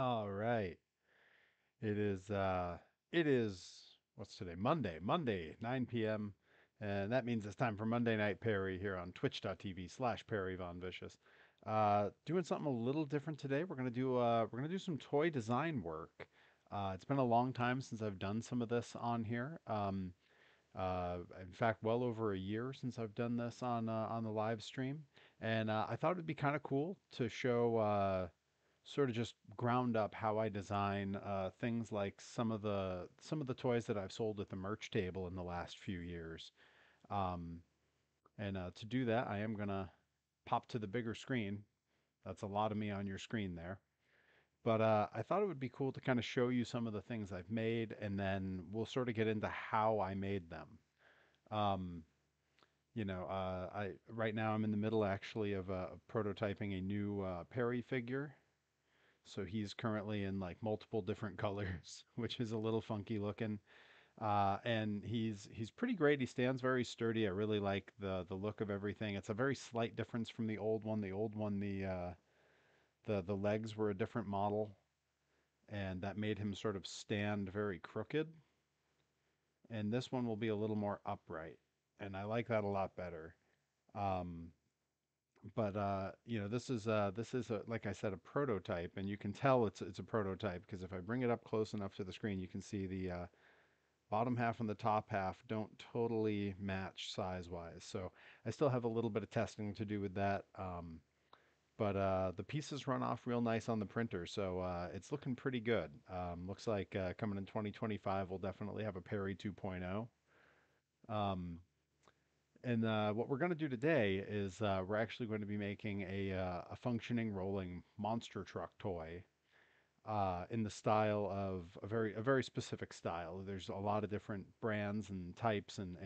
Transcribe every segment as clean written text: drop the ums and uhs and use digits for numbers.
All right. It is it is what's today? Monday, 9 p.m. And that means it's time for Monday Night Perry here on twitch.tv/Perry Von Vicious. Doing something a little different today. We're gonna do some toy design work. It's been a long time since I've done some of this on here. In fact, well over a year since I've done this on the live stream, and I thought it'd be kind of cool to show sort of just ground up how I design things like some of the toys that I've sold at the merch table in the last few years. Um, and to do that, I am gonna pop to the bigger screen. That's a lot of me on your screen there. But I thought it would be cool to kind of show you some of the things I've made, and then we'll sort of get into how I made them. Um, I right now I'm in the middle actually of prototyping a new Perry figure. So he's currently in like multiple different colors, which is a little funky looking. And he's pretty great. He stands very sturdy. I really like the look of everything. It's a very slight difference from the old one. The old one, the legs were a different model, and that made him sort of stand very crooked. And this one will be a little more upright, and I like that a lot better. Um, but this is like I said, a prototype, and you can tell it's a prototype because if I bring it up close enough to the screen, you can see the bottom half and the top half don't totally match size wise. So I still have a little bit of testing to do with that. But the pieces run off real nice on the printer, so it's looking pretty good. Looks like coming in 2025, we'll definitely have a Perry 2.0. Um, and what we're going to do today is we're actually going to be making a functioning rolling monster truck toy in the style of a very specific style. There's a lot of different brands and types and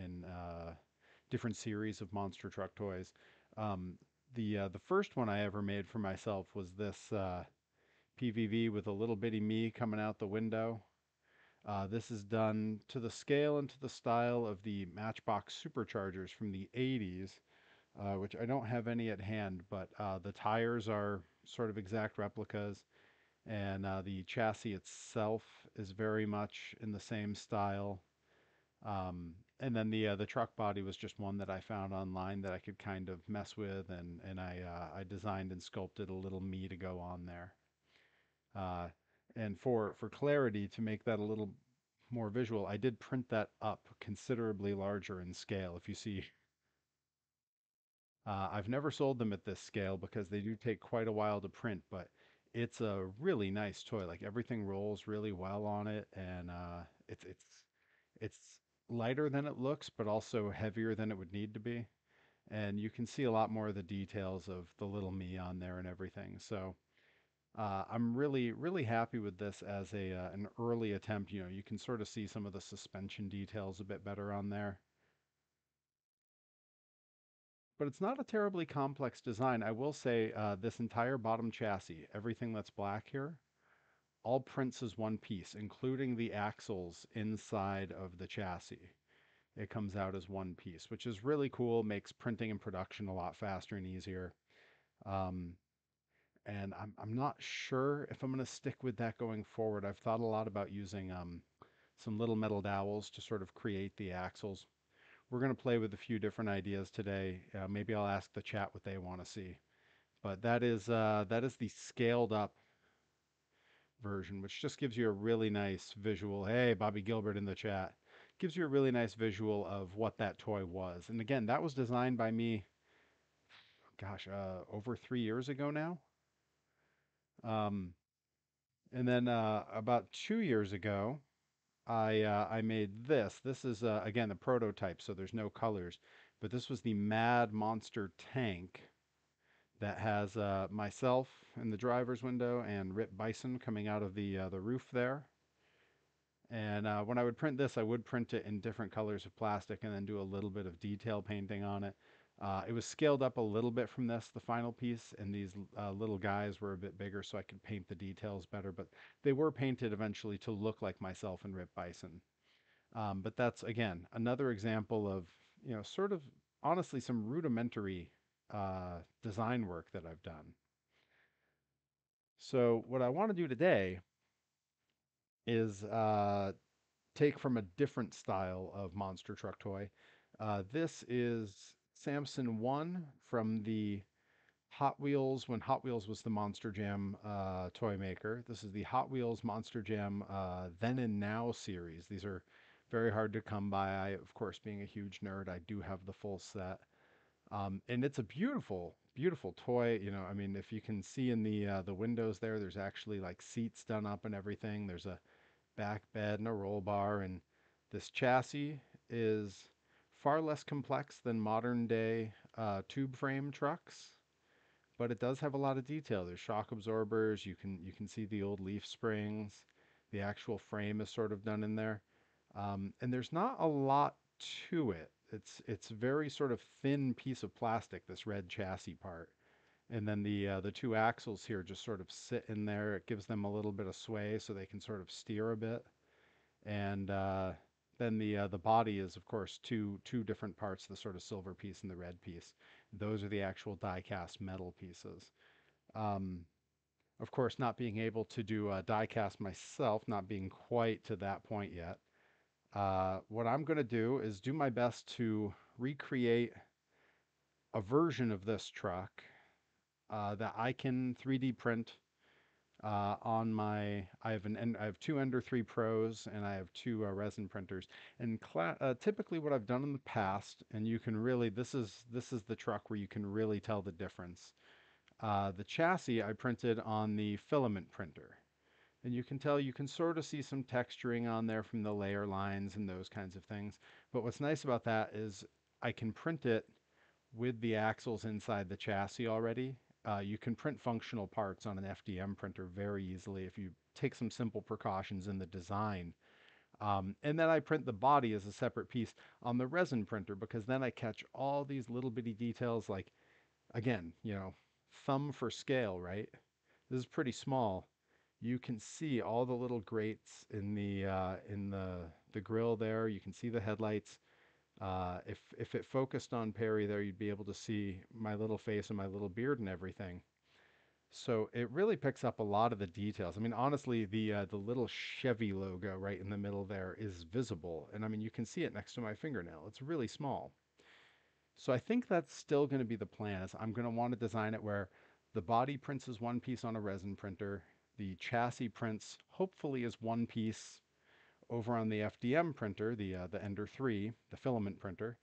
different series of monster truck toys. Um, the first one I ever made for myself was this PVV with a little bitty me coming out the window. This is done to the scale and to the style of the Matchbox superchargers from the 80s, which I don't have any at hand, but the tires are sort of exact replicas, and the chassis itself is very much in the same style. And then the truck body was just one that I found online that I could kind of mess with, and I designed and sculpted a little me to go on there. Uh, and for clarity, to make that a little more visual, I did print that up considerably larger in scale. If you see, I've never sold them at this scale because they do take quite a while to print, but it's a really nice toy. Like everything rolls really well on it, and it's lighter than it looks, but also heavier than it would need to be. And you can see a lot more of the details of the little me on there and everything. So I'm really, really happy with this as a an early attempt. You can sort of see some of the suspension details a bit better on there. But it's not a terribly complex design. I will say this entire bottom chassis, everything that's black here, all prints as one piece, including the axles inside of the chassis. It comes out as one piece, which is really cool, makes printing and production a lot faster and easier. Um, and I'm not sure if I'm going to stick with that going forward. I've thought a lot about using some little metal dowels to sort of create the axles. We're going to play with a few different ideas today. Maybe I'll ask the chat what they want to see. But that is the scaled up version, which just gives you a really nice visual. Hey, Bobby Gilbert in the chat. Gives you a really nice visual of what that toy was. And again, that was designed by me, gosh, over 3 years ago now. Um, and then about 2 years ago, I made this. This is again the prototype, so there's no colors, but this was the Mad Monster tank that has myself in the driver's window and Rip Bison coming out of the roof there. And when I would print this, I would print it in different colors of plastic and then do a little bit of detail painting on it. It was scaled up a little bit from this, the final piece, and these little guys were a bit bigger so I could paint the details better, but they were painted eventually to look like myself and Rip Bison. But that's, again, another example of, sort of honestly some rudimentary design work that I've done. So what I want to do today is take from a different style of monster truck toy. This is Samson 1 from the Hot Wheels when Hot Wheels was the Monster Jam toy maker. This is the Hot Wheels Monster Jam Then and Now series. These are very hard to come by. I, of course, being a huge nerd, I do have the full set. And it's a beautiful, beautiful toy. You know, I mean, if you can see in the windows there, there's actually like seats done up and everything. There's a back bed and a roll bar, and this chassis is far less complex than modern day tube frame trucks, but it does have a lot of detail. There's shock absorbers. You can see the old leaf springs. The actual frame is sort of done in there, and there's not a lot to it. It's very sort of thin piece of plastic. This red chassis part, and then the two axles here just sort of sit in there. It gives them a little bit of sway so they can sort of steer a bit, and then the body is of course two different parts, the sort of silver piece and the red piece. Those are the actual die cast metal pieces. Um, of course, not being able to do die cast myself, not being quite to that point yet. What I'm going to do is do my best to recreate a version of this truck that I can 3D print on my. I have two Ender 3 Pros and I have two resin printers. And typically, what I've done in the past, and you can really this is the truck where you can really tell the difference. The chassis I printed on the filament printer. And you can sort of see some texturing on there from the layer lines and those kinds of things. But what's nice about that is I can print it with the axles inside the chassis already. You can print functional parts on an FDM printer very easily if you take some simple precautions in the design. And then I print the body as a separate piece on the resin printer because then I catch all these little bitty details like, again, thumb for scale, right? This is pretty small. You can see all the little grates in the grill there. You can see the headlights. If it focused on Perry there, you'd be able to see my little face and my little beard and everything. So it really picks up a lot of the details. I mean, honestly, the little Chevy logo right in the middle there is visible, and I mean you can see it next to my fingernail. It's really small. So I think that's still going to be the plan. Is I'm going to want to design it where the body prints as one piece on a resin printer, the chassis prints hopefully as one piece over on the FDM printer, the Ender 3, the filament printer,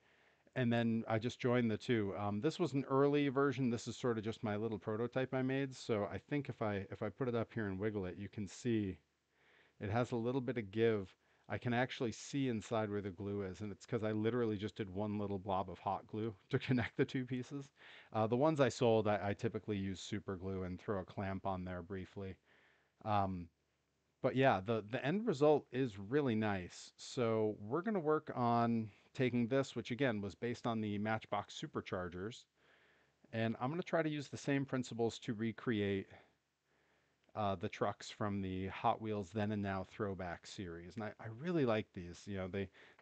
and then I just joined the two. This was an early version. This is sort of just my little prototype I made. So I think if I put it up here and wiggle it, you can see it has a little bit of give. I can actually see inside where the glue is, and it's because I literally just did one little blob of hot glue to connect the two pieces. The ones I sold, I typically use super glue and throw a clamp on there briefly. Um, but yeah, the end result is really nice. So we're going to work on taking this, which again was based on the Matchbox superchargers, and I'm going to try to use the same principles to recreate the trucks from the Hot Wheels Then and Now throwback series. And I really like these.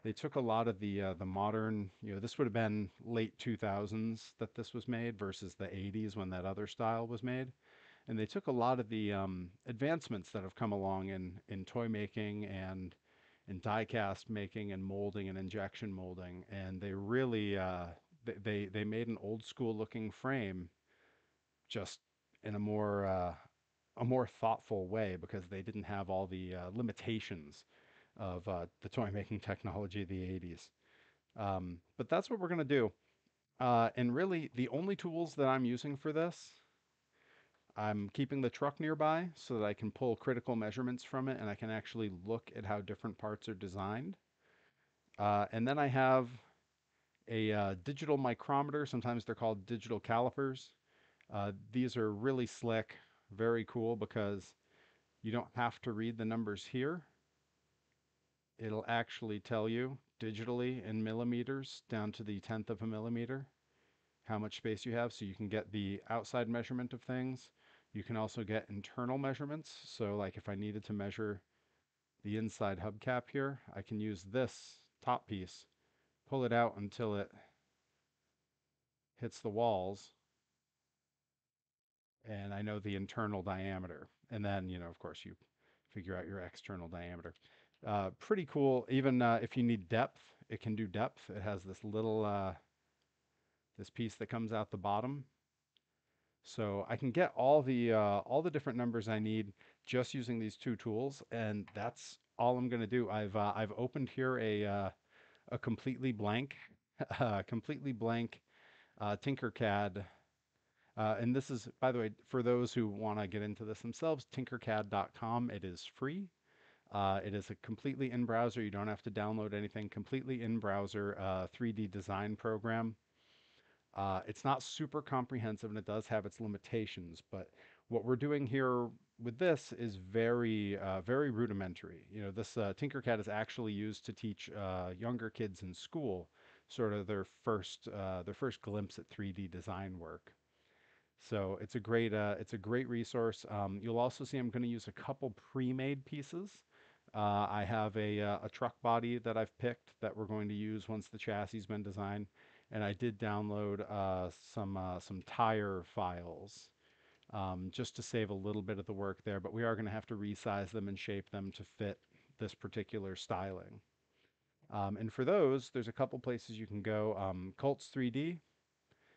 They took a lot of the modern. This would have been late 2000s that this was made versus the 80s when that other style was made, and they took a lot of the advancements that have come along in toy making and in die cast making and molding and injection molding, and they really they made an old school looking frame just in a more thoughtful way because they didn't have all the limitations of the toy making technology of the 80s. But that's what we're going to do. And really, the only tools that I'm using for this, I'm keeping the truck nearby so that I can pull critical measurements from it and I can actually look at how different parts are designed. And then I have a digital micrometer. Sometimes they're called digital calipers. These are really slick, very cool because you don't have to read the numbers here. It'll actually tell you digitally in millimeters down to the tenth of a millimeter how much space you have, so you can get the outside measurement of things. You can also get internal measurements. So like if I needed to measure the inside hubcap here, I can use this top piece, pull it out until it hits the walls, and I know the internal diameter. And then, of course, you figure out your external diameter. Pretty cool. Even if you need depth, it can do depth. It has this little this piece that comes out the bottom. So I can get all the different numbers I need just using these two tools, and that's all I'm going to do. I've opened here a completely blank Tinkercad. And this is, by the way, for those who want to get into this themselves, tinkercad.com. It is free. It is a completely in browser. You don't have to download anything. Completely in browser 3D design program. It's not super comprehensive and it does have its limitations, but what we're doing here with this is very rudimentary. This Tinkercad is actually used to teach younger kids in school sort of their first glimpse at 3D design work. So it's a great resource. You'll also see I'm going to use a couple pre-made pieces. I have a truck body that I've picked that we're going to use once the chassis has been designed, and I did download some tire files just to save a little bit of the work there. But we are going to have to resize them and shape them to fit this particular styling. And for those, there's a couple places you can go. Colts 3D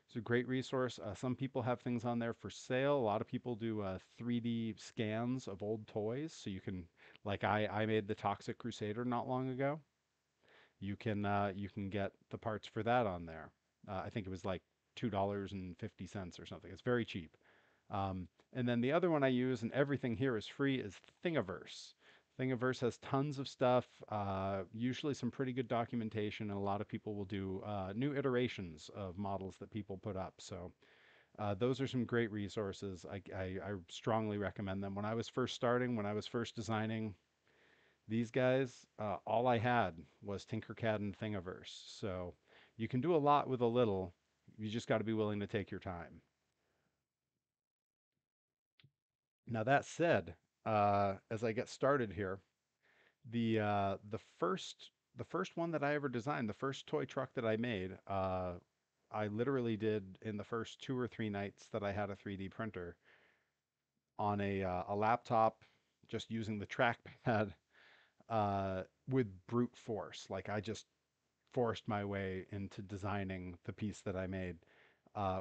it's a great resource. Some people have things on there for sale. A lot of people do 3D scans of old toys. So you can, like I made the Toxic Crusader not long ago. You can get the parts for that on there. I think it was like $2.50 or something. It's very cheap. And then the other one I use, and everything here is free, is Thingiverse. Thingiverse has tons of stuff, usually some pretty good documentation, and a lot of people will do new iterations of models that people put up. So those are some great resources. I strongly recommend them. When I was first starting, when I was first designing these guys, all I had was Tinkercad and Thingiverse. So you can do a lot with a little. You just got to be willing to take your time. Now that said, as I get started here, the first one that I ever designed, the first toy truck that I made, I literally did in the first 2 or 3 nights that I had a 3D printer on a laptop, just using the trackpad with brute force. Like I just forced my way into designing the piece that I made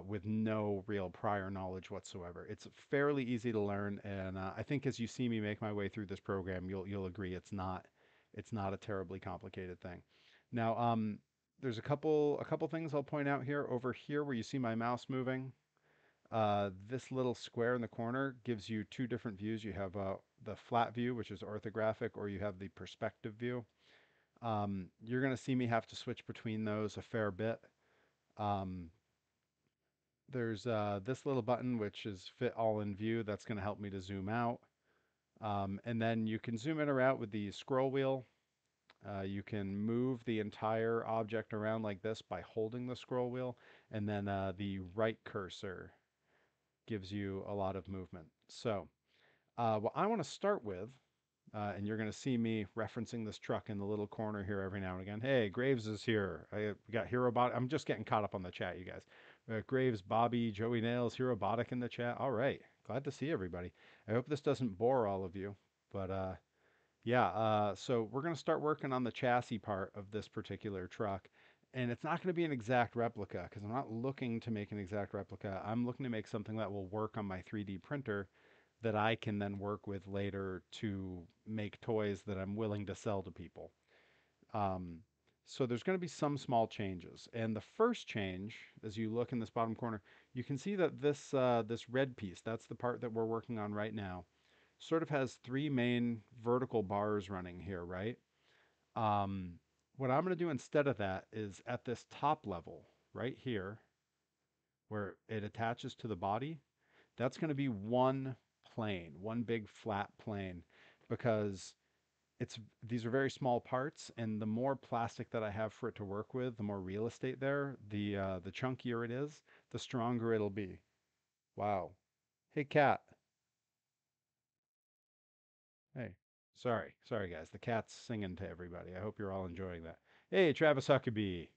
with no real prior knowledge whatsoever. It's fairly easy to learn, and I think as you see me make my way through this program, you'll agree it's not a terribly complicated thing. Now, there's a couple things I'll point out here. Over here, where you see my mouse moving, this little square in the corner gives you two different views. You have the flat view, which is orthographic, or you have the perspective view. You're going to see me have to switch between those a fair bit. Um, there's this little button, which is fit all in view. That's going to help me to zoom out. And then you can zoom in or out with the scroll wheel. You can move the entire object around like this by holding the scroll wheel. And then the right cursor gives you a lot of movement. So what I want to start with, and you're going to see me referencing this truck in the little corner here every now and again. Hey, Graves is here. We got Hero Bot. I'm just getting caught up on the chat, you guys. Graves, Bobby, Joey Nails, Hero Botic in the chat. All right. Glad to see everybody. I hope this doesn't bore all of you. But yeah, so we're going to start working on the chassis part of this particular truck. And it's not going to be an exact replica because I'm not looking to make an exact replica. I'm looking to make something that will work on my 3D printer that I can then work with later to make toys that I'm willing to sell to people. Um, so there's going to be some small changes. And the first change, as you look in this bottom corner, you can see that this red piece, that's the part that we're working on right now, sort of has three main vertical bars running here, right? Um, what I'm going to do instead of that is at this top level, right here, where it attaches to the body, that's going to be one plane, one big flat plane, because it's these are very small parts, and the more plastic that I have for it to work with, the more real estate there, the chunkier it is, the stronger it'll be. Wow. Hey, cat. Hey. Sorry, guys. The cat's singing to everybody. I hope you're all enjoying that. Hey, Travis Huckabee.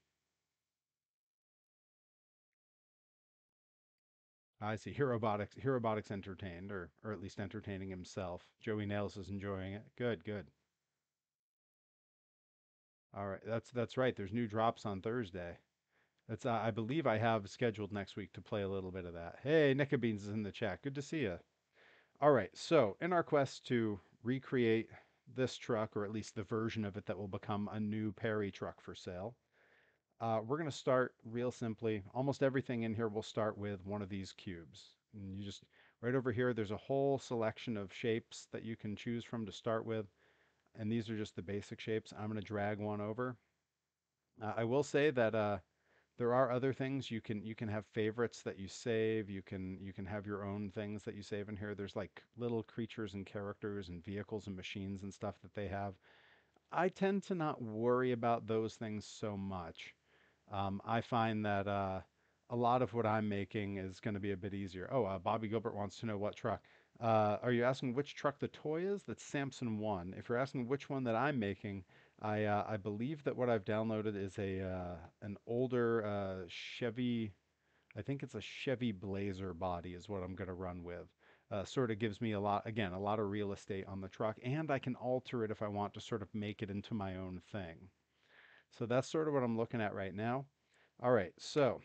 I see. Herobotics entertained, or at least entertaining himself. Joey Nails is enjoying it. Good, good. All right, that's right. There's new drops on Thursday. That's I believe I have scheduled next week to play a little bit of that. Hey, Nickabeans is in the chat. Good to see you. All right, so in our quest to recreate this truck, or at least the version of it that will become a new Perry truck for sale, we're going to start real simply. Almost everything in here will start with one of these cubes. And you just, right over here, there's a whole selection of shapes that you can choose from to start with. And these are just the basic shapes. I'm going to drag one over. I will say that there are other things you can have favorites that you save. You can have your own things that you save in here. There's like little creatures and characters and vehicles and machines and stuff that they have. I tend to not worry about those things so much. I find that a lot of what I'm making is going to be a bit easier. Oh, Bobby Gilbert wants to know what truck. Are you asking which truck the toy is? That's Samson 1. If you're asking which one that I'm making, I believe that what I've downloaded is a an older Chevy. I think it's a Chevy Blazer body is what I'm going to run with. Sort of gives me a lot, again, a lot of real estate on the truck, and I can alter it if I want to sort of make it into my own thing. So that's sort of what I'm looking at right now. All right, so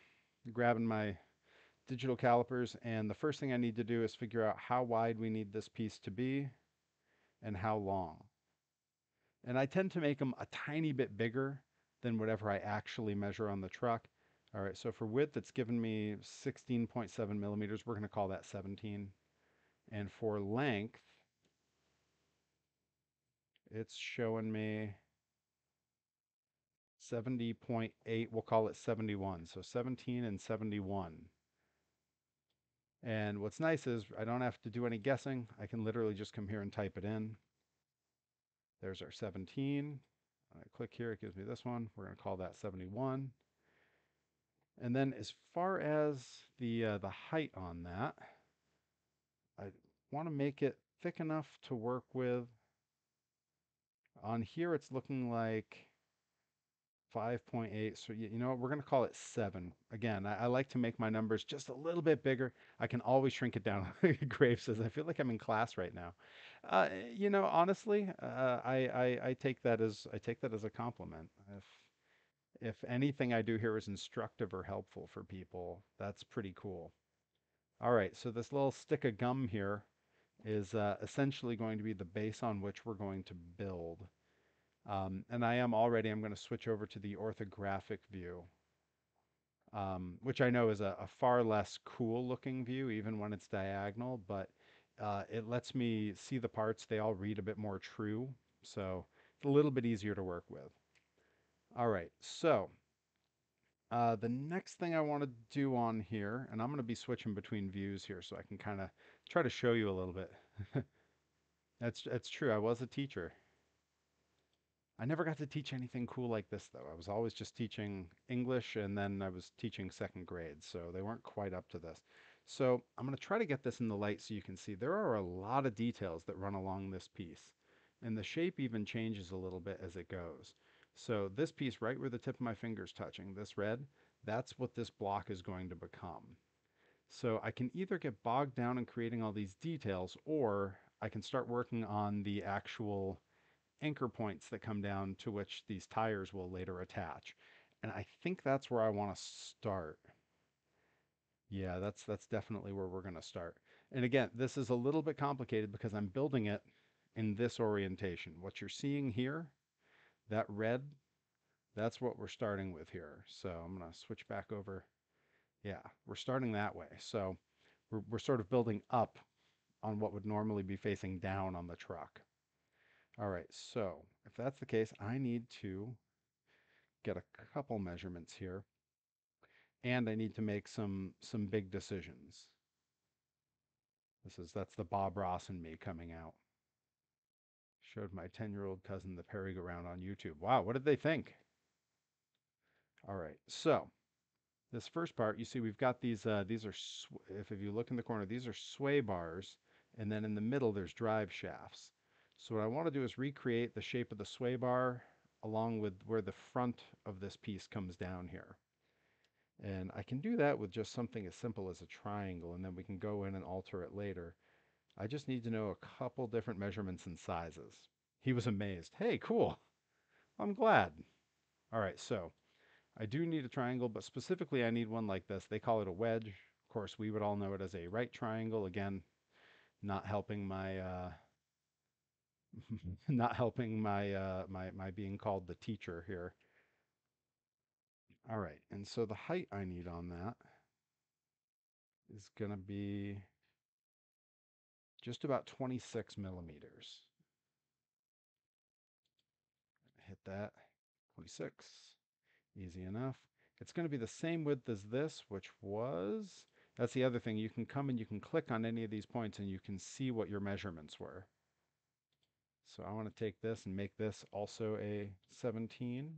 grabbing my digital calipers, and the first thing I need to do is figure out how wide we need this piece to be and how long. And I tend to make them a tiny bit bigger than whatever I actually measure on the truck. All right, so for width, it's given me 16.7 millimeters. We're going to call that 17. And for length, it's showing me 70.8. We'll call it 71. So 17 and 71. And what's nice is I don't have to do any guessing. I can literally just come here and type it in. There's our 17. I click here, it gives me this one. We're going to call that 71. And then as far as the height on that, I want to make it thick enough to work with. On here, it's looking like 5.8. So you know what? We're going to call it 7. Again, I like to make my numbers just a little bit bigger. I can always shrink it down. Grave says, I feel like I'm in class right now. Honestly, I take that as a compliment. If anything I do here is instructive or helpful for people, that's pretty cool. All right, so this little stick of gum here is essentially going to be the base on which we're going to build. And I'm going to switch over to the orthographic view, which I know is a far less cool looking view, even when it's diagonal, but it lets me see the parts. They all read a bit more true, so it's a little bit easier to work with. All right, so the next thing I want to do on here, and I'm going to be switching between views here so I can kind of try to show you a little bit. That's true. I was a teacher. I never got to teach anything cool like this, though. I was always just teaching English, and then I was teaching second grade, so they weren't quite up to this. So I'm going to try to get this in the light so you can see. There are a lot of details that run along this piece, and the shape even changes a little bit as it goes. So this piece right where the tip of my finger is touching, this red, that's what this block is going to become. So I can either get bogged down in creating all these details, or I can start working on the actual anchor points that come down to which these tires will later attach. And I think that's where I want to start. Yeah, that's definitely where we're going to start. And again, this is a little bit complicated because I'm building it in this orientation. What you're seeing here, that red, that's what we're starting with here. So I'm going to switch back over. Yeah, we're starting that way. So we're sort of building up on what would normally be facing down on the truck. All right, so if that's the case, I need to get a couple measurements here, and I need to make some big decisions. That's the Bob Ross in me coming out. Showed my 10-year-old cousin the merry-go-round on YouTube. Wow, what did they think? All right, so this first part, you see we've got these are, if you look in the corner, these are sway bars, and then in the middle there's drive shafts. So what I want to do is recreate the shape of the sway bar along with where the front of this piece comes down here. And I can do that with just something as simple as a triangle, and then we can go in and alter it later. I just need to know a couple different measurements and sizes. He was amazed. Hey, cool. I'm glad. All right, so I do need a triangle, but specifically I need one like this. They call it a wedge. Of course, we would all know it as a right triangle. Again, not helping my not helping my being called the teacher here. All right, and so the height I need on that is gonna be just about 26 millimeters. Hit that. 26. Easy enough. It's going to be the same width as this, which was... That's the other thing. You can come and you can click on any of these points and you can see what your measurements were. So I want to take this and make this also a 17.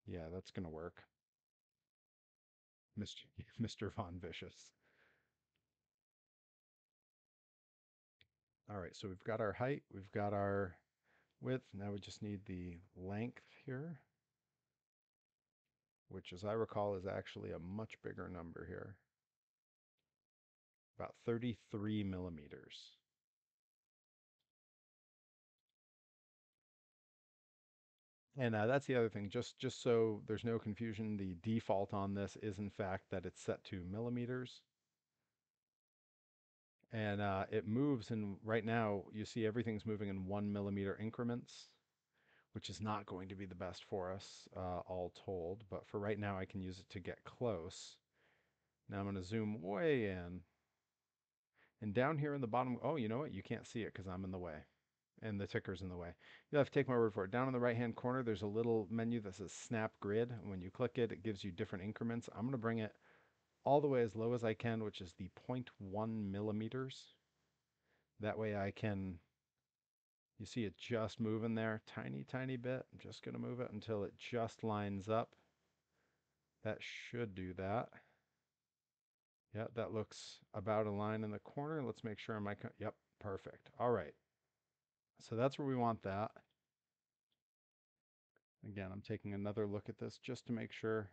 Yeah, that's going to work. Mr. Mr. Von Vicious. All right, so we've got our height, we've got our width. Now we just need the length here, which as I recall is actually a much bigger number here. About 33 millimeters. And that's the other thing, just so there's no confusion, the default on this is in fact that it's set to millimeters. And it moves in, right now, you see everything's moving in 1 millimeter increments, which is not going to be the best for us, all told. But for right now, I can use it to get close. Now I'm going to zoom way in. And down here in the bottom, oh, you know what? You can't see it because I'm in the way. And the ticker's in the way. You'll have to take my word for it. Down in the right-hand corner, there's a little menu that says Snap Grid. When you click it, it gives you different increments. I'm going to bring it all the way as low as I can, which is the 0.1 millimeters. That way I can, you see it just moving there, tiny, tiny bit. I'm just going to move it until it just lines up. That should do that. Yeah, that looks about a line in the corner. Let's make sure yep, perfect. All right. So that's where we want that. Again, I'm taking another look at this just to make sure.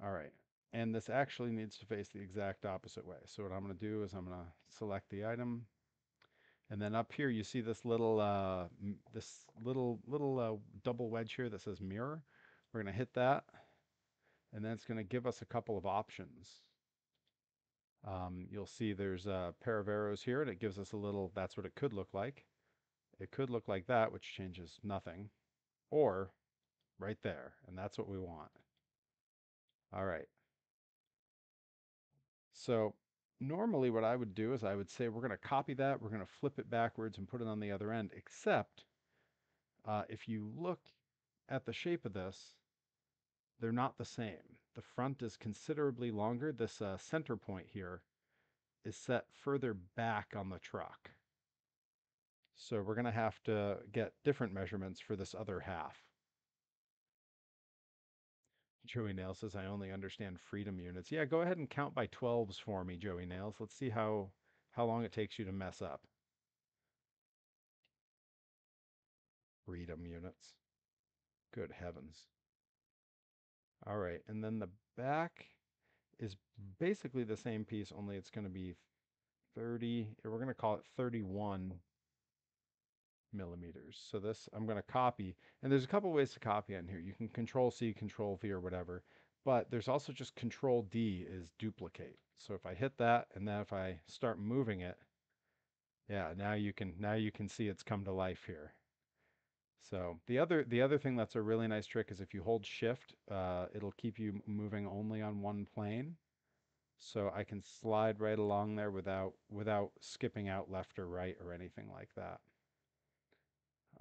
All right. And this actually needs to face the exact opposite way. So what I'm going to do is I'm going to select the item. And then up here, you see this little double wedge here that says mirror. We're going to hit that. And then it's going to give us a couple of options. You'll see there's a pair of arrows here, and it gives us a little, that's what it could look like. It could look like that, which changes nothing. Or right there, and that's what we want. All right. So normally what I would do is I would say we're going to copy that, we're going to flip it backwards and put it on the other end, except if you look at the shape of this, they're not the same. The front is considerably longer. This center point here is set further back on the truck. So we're going to have to get different measurements for this other half. Joey Nails says, I only understand freedom units. Yeah, go ahead and count by 12s for me, Joey Nails. Let's see how long it takes you to mess up. Freedom units. Good heavens. All right, and then the back is basically the same piece, only it's going to be 30, we're going to call it 31 millimeters. So this I'm going to copy, and there's a couple ways to copy on here. You can Control C, Control V, or whatever, but there's also just Control D is duplicate. So if I hit that, and then if I start moving it, yeah, now you can see it's come to life here. So the other thing that's a really nice trick is if you hold Shift, it'll keep you moving only on one plane. So I can slide right along there without skipping out left or right or anything like that.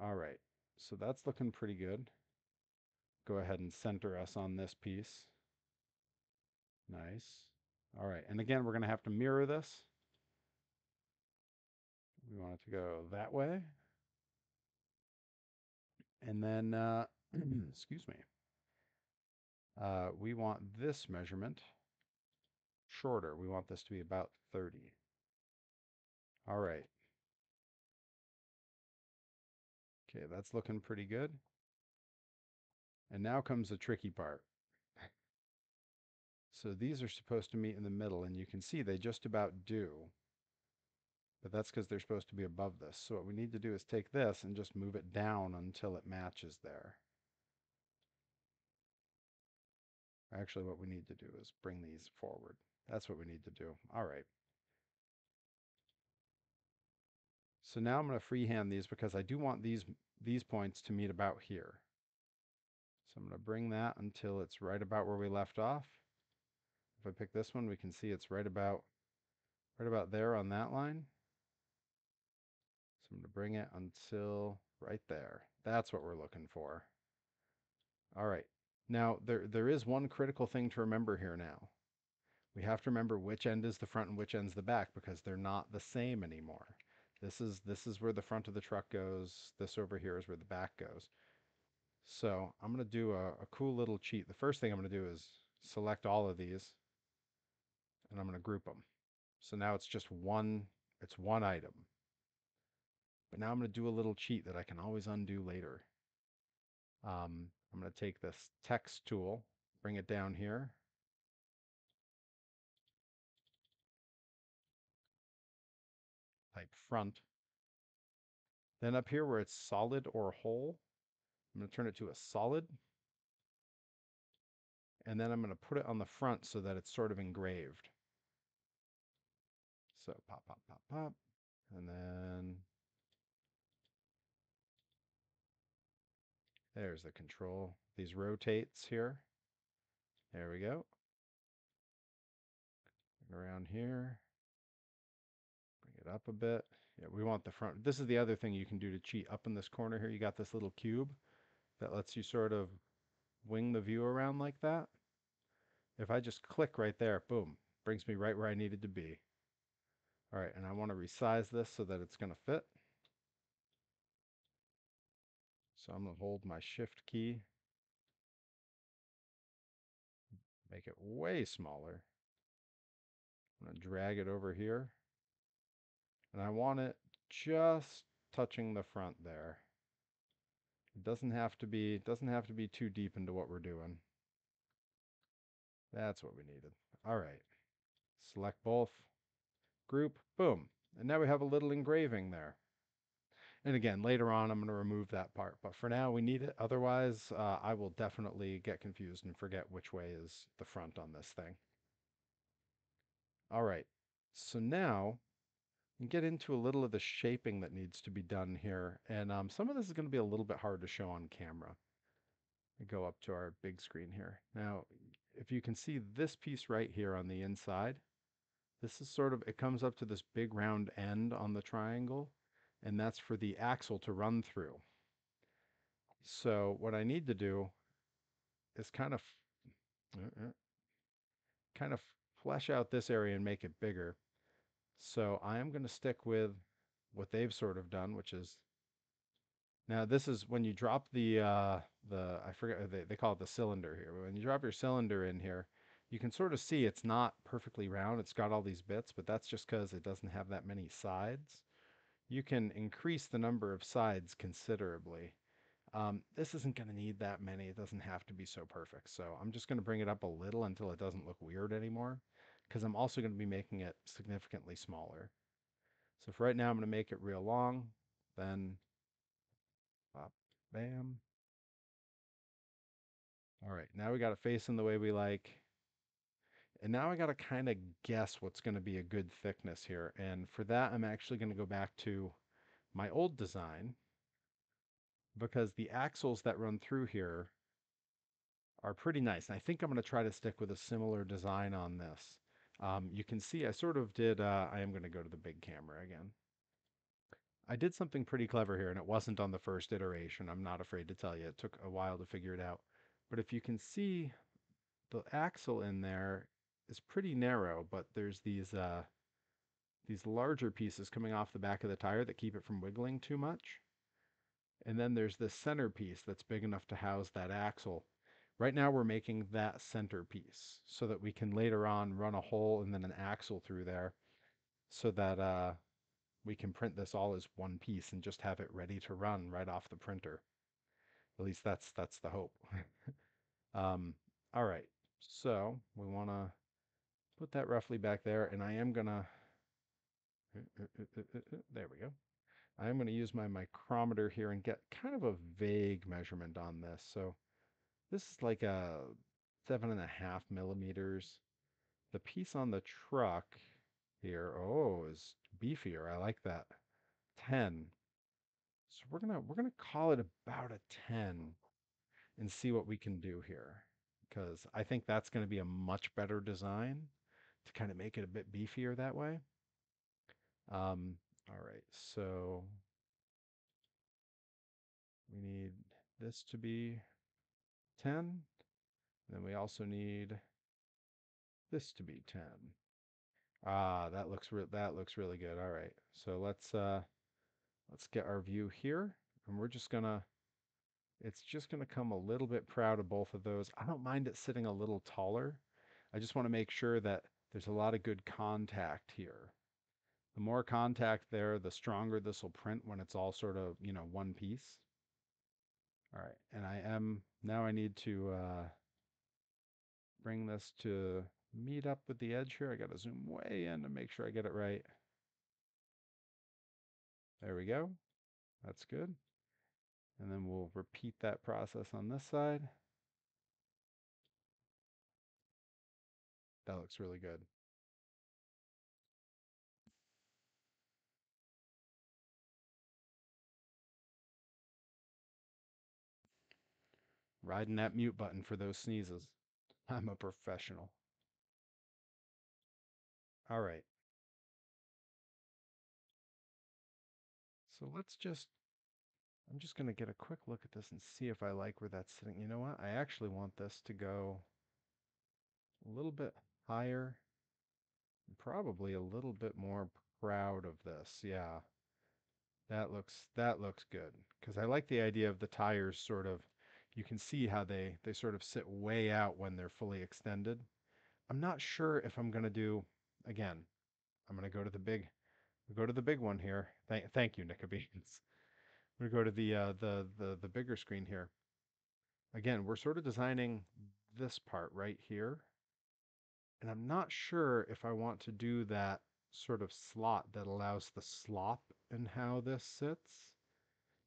All right, so that's looking pretty good. Go ahead and center us on this piece. Nice. All right, and again, we're going to have to mirror this. We want it to go that way. And then, excuse me, we want this measurement shorter. We want this to be about 30. All right. Okay, that's looking pretty good. And now comes the tricky part. So these are supposed to meet in the middle, and you can see they just about do, but that's because they're supposed to be above this. So what we need to do is take this and just move it down until it matches there. Actually, what we need to do is bring these forward. That's what we need to do. All right. So now I'm going to freehand these because I do want these points to meet about here. So I'm going to bring that until it's right about where we left off. If I pick this one, we can see it's right about there on that line. So I'm going to bring it until right there. That's what we're looking for. All right. Now, there is one critical thing to remember here now. We have to remember which end is the front and which end's the back because they're not the same anymore. This is where the front of the truck goes. This over here is where the back goes. So I'm going to do a cool little cheat. The first thing I'm going to do is select all of these and I'm going to group them. So now it's one item. But now I'm going to do a little cheat that I can always undo later. I'm going to take this text tool, bring it down here. Type front. Then up here where it's solid or whole, I'm going to turn it to a solid. And then I'm going to put it on the front so that it's sort of engraved. So pop, pop, pop, pop. And then there's the control. These rotates here. There we go. Around here. Bring it up a bit. Yeah, we want the front. This is the other thing you can do to cheat. Up in this corner here, you got this little cube that lets you sort of wing the view around like that. If I just click right there, boom, brings me right where I needed to be. All right, and I want to resize this so that it's going to fit. So I'm going to hold my shift key, make it way smaller. I'm going to drag it over here. And I want it just touching the front there. It doesn't have to be too deep into what we're doing. That's what we needed. All right. Select both. Group. Boom. And now we have a little engraving there. And again, later on, I'm going to remove that part. But for now, we need it. Otherwise, I will definitely get confused and forget which way is the front on this thing. All right. So now we get into a little of the shaping that needs to be done here. And some of this is going to be a little bit hard to show on camera. We go up to our big screen here. Now, if you can see this piece right here on the inside, this is sort of, it comes up to this big round end on the triangle, and that's for the axle to run through. So what I need to do is kind of flesh out this area and make it bigger. So I am going to stick with what they've sort of done, which is, now this is when you drop I forget, they call it the cylinder here. But when you drop your cylinder in here, you can sort of see it's not perfectly round. It's got all these bits, but that's just because it doesn't have that many sides. You can increase the number of sides considerably. This isn't going to need that many. It doesn't have to be so perfect. So I'm just going to bring it up a little until it doesn't look weird anymore, because I'm also going to be making it significantly smaller. So for right now, I'm going to make it real long, then pop, bam. All right, now we got it facing the way we like. And now I got to kind of guess what's going to be a good thickness here. And for that, I'm actually going to go back to my old design, because the axles that run through here are pretty nice. And I think I'm going to try to stick with a similar design on this. You can see I sort of did, I am going to go to the big camera again. I did something pretty clever here, and it wasn't on the first iteration. I'm not afraid to tell you. It took a while to figure it out. But if you can see, the axle in there is pretty narrow, but there's these larger pieces coming off the back of the tire that keep it from wiggling too much. And then there's this centerpiece that's big enough to house that axle. Right now we're making that centerpiece so that we can later on run a hole and then an axle through there, so that we can print this all as one piece and just have it ready to run right off the printer. At least that's the hope. All right. So we want to put that roughly back there, and I am gonna, there we go. I am going to use my micrometer here and get kind of a vague measurement on this. So this is like a 7.5 millimeters. The piece on the truck here, oh, is beefier. I like that. 10. So we're gonna call it about a 10 and see what we can do here. Because I think that's going to be a much better design to kind of make it a bit beefier that way. All right, so we need this to be 10. Then we also need this to be 10. Ah, that looks really good. All right. So let's get our view here, and it's just gonna come a little bit proud of both of those. I don't mind it sitting a little taller. I just want to make sure that there's a lot of good contact here. The more contact there, the stronger this will print when it's all sort of, one piece. All right. And now I need to bring this to meet up with the edge here. I got to zoom way in to make sure I get it right. There we go. That's good. And then we'll repeat that process on this side. That looks really good. Riding that mute button for those sneezes. I'm a professional. All right. So I'm just going to get a quick look at this and see if I like where that's sitting. You know what? I actually want this to go a little bit higher, probably a little bit more proud of this. Yeah, that looks good because I like the idea of the tires sort of. You can see how they sort of sit way out when they're fully extended. I'm not sure if I'm gonna do again. I'm gonna go to the big one here. Thank you, Nicka Beans. I'm gonna go to the bigger screen here. Again, we're sort of designing this part right here, and I'm not sure if I want to do that sort of slot that allows the slop in how this sits.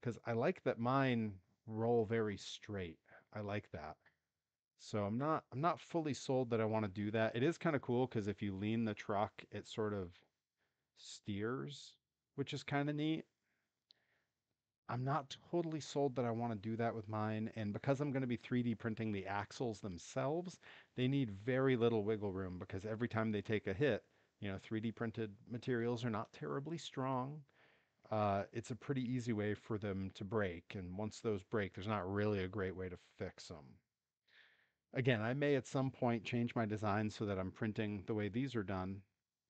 Because I like that mine roll very straight. I like that. So I'm not fully sold that I want to do that. It is kind of cool because if you lean the truck, it sort of steers, which is kind of neat. I'm not totally sold that I want to do that with mine, and because I'm going to be 3D printing the axles themselves, they need very little wiggle room because every time they take a hit, 3D printed materials are not terribly strong. It's a pretty easy way for them to break, and once those break, there's not really a great way to fix them. Again, I may at some point change my design so that I'm printing the way these are done,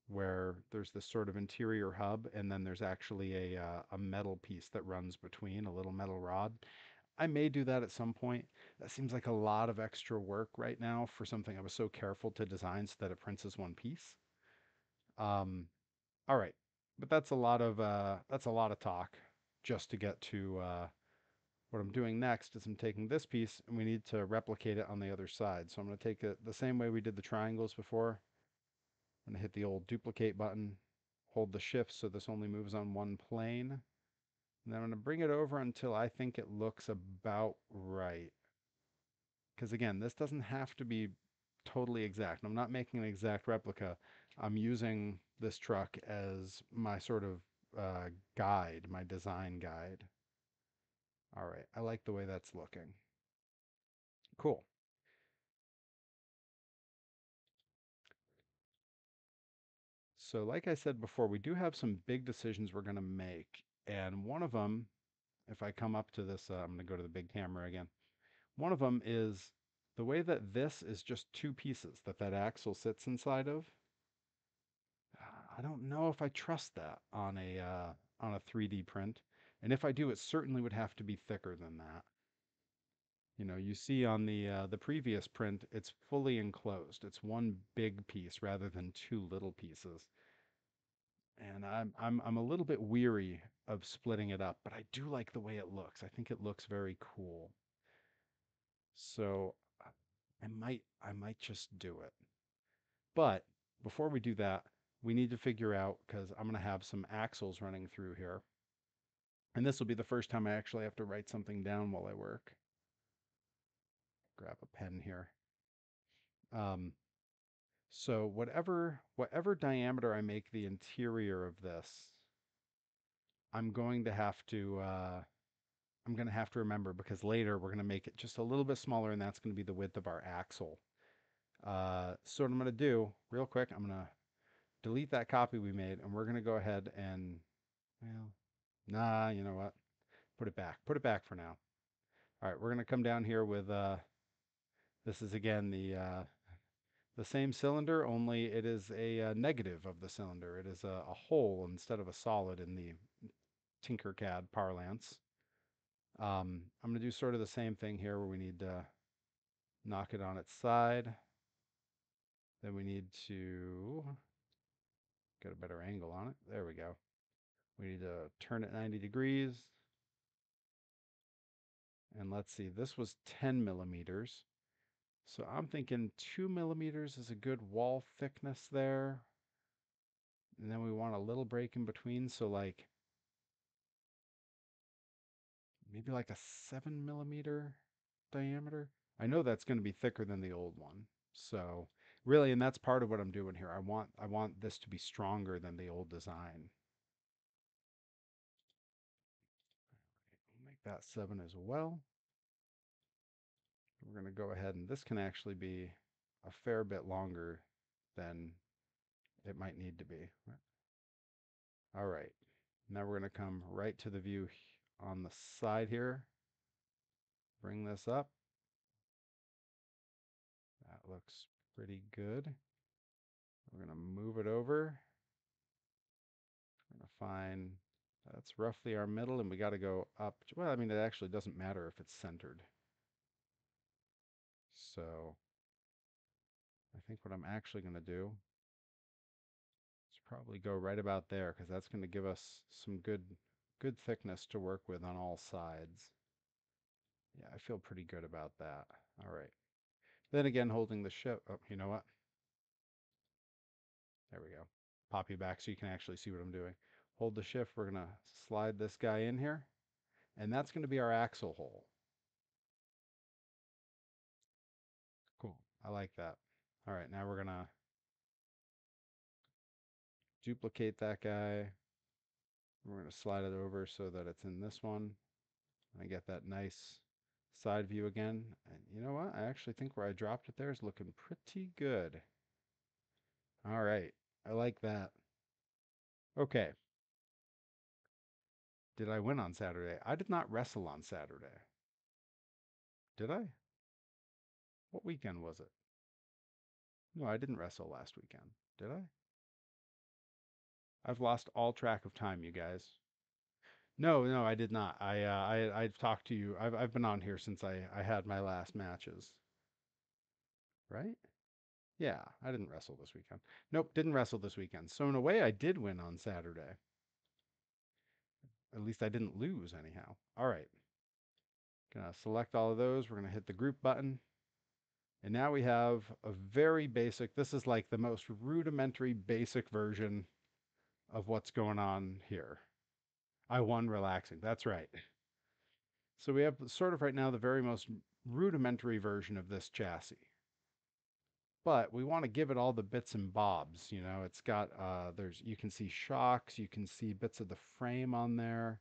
where there's this sort of interior hub, and then there's actually a metal piece that runs between, a little metal rod. I may do that at some point. That seems like a lot of extra work right now for something I was so careful to design so that it prints as one piece. Um, all right, but that's a lot of talk just to get to what I'm doing next is I'm taking this piece and we need to replicate it on the other side. So I'm going to take it the same way we did the triangles before. I'm going to hit the old duplicate button, hold the shift so this only moves on one plane. And then I'm going to bring it over until I think it looks about right. Because again, this doesn't have to be totally exact. I'm not making an exact replica. I'm using this truck as my sort of guide, my design guide. All right, I like the way that's looking. Cool. So, like I said before, we do have some big decisions we're going to make. And one of them, if I come up to this, I'm going to go to the big camera again. One of them is the way that this is just two pieces that axle sits inside of. I don't know if I trust that on a 3D print. And if I do, it certainly would have to be thicker than that. You see on the previous print, it's fully enclosed. It's one big piece rather than two little pieces. And I'm a little bit weary of splitting it up, but I do like the way it looks. I think it looks very cool. So I might just do it. But before we do that, we need to figure out, because I'm going to have some axles running through here. And this will be the first time I actually have to write something down while I work. Grab a pen here. Um, so whatever diameter I make the interior of this, I'm going to have to I'm going to have to remember, because later we're going to make it just a little bit smaller, and that's going to be the width of our axle. So what I'm going to do real quick, I'm going to delete that copy we made, and we're going to go ahead and, well, nah, you know what? Put it back. Put it back for now. All right, we're going to come down here with, this is again the same cylinder, only it is a negative of the cylinder. It is a hole instead of a solid in the Tinkercad parlance. I'm going to do sort of the same thing here, where we need to knock it on its side. Then we need to get a better angle on it. There we go. We need to turn it 90 degrees. And let's see, this was 10 millimeters. So I'm thinking 2 millimeters is a good wall thickness there. And then we want a little break in between. So like maybe like a 7 millimeter diameter. I know that's going to be thicker than the old one. So really, and that's part of what I'm doing here. I want this to be stronger than the old design. We'll make that 7 as well. We're going to go ahead, and this can actually be a fair bit longer than it might need to be. All right. Now we're going to come right to the view on the side here. Bring this up. That looks pretty good. We're going to move it over. We're going to find that's roughly our middle, and we got to go up. Well, I mean, it actually doesn't matter if it's centered. So I think what I'm actually going to do is probably go right about there, because that's going to give us some good thickness to work with on all sides. Yeah, I feel pretty good about that. All right. Then again, holding the ship. Oh, you know what? There we go. Pop you back so you can actually see what I'm doing. Hold the shift. We're going to slide this guy in here. And that's going to be our axle hole. Cool. I like that. All right. Now we're going to duplicate that guy. We're going to slide it over so that it's in this one. I get that nice side view again. And you know what? I actually think where I dropped it there is looking pretty good. All right. I like that. Okay. Did I win on Saturday? I did not wrestle on Saturday. Did I? What weekend was it? No, I didn't wrestle last weekend. Did I? I've lost all track of time, you guys. No, no, I did not. I've talked to you. I've been on here since I had my last matches. Right? Yeah, I didn't wrestle this weekend. Nope, didn't wrestle this weekend. So in a way, I did win on Saturday. At least I didn't lose anyhow. All right. Gonna select all of those. We're gonna hit the group button. And now we have a very basic, this is like the most rudimentary basic version of what's going on here. I won relaxing. That's right. So we have sort of right now the very most rudimentary version of this chassis. But we want to give it all the bits and bobs. You know, it's got you can see shocks, you can see bits of the frame on there.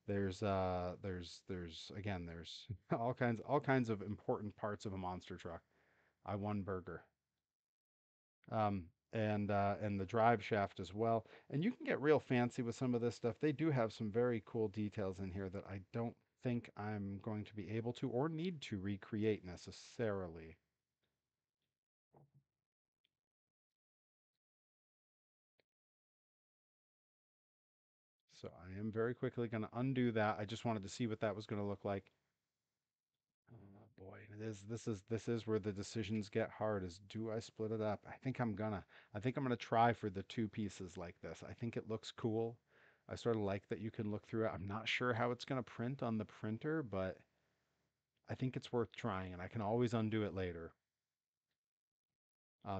There's again there's all kinds of important parts of a monster truck. I won burger. Um, and the drive shaft as well. And you can get real fancy with some of this stuff. They do have some very cool details in here that I don't think I'm going to be able to or need to recreate necessarily. So I am very quickly going to undo that. I just wanted to see what that was going to look like. Oh boy, this is where the decisions get hard, is do I split it up? I think I'm gonna try for the two pieces like this. I think it looks cool. I sort of like that you can look through it. I'm not sure how it's gonna print on the printer, but I think it's worth trying, and I can always undo it later.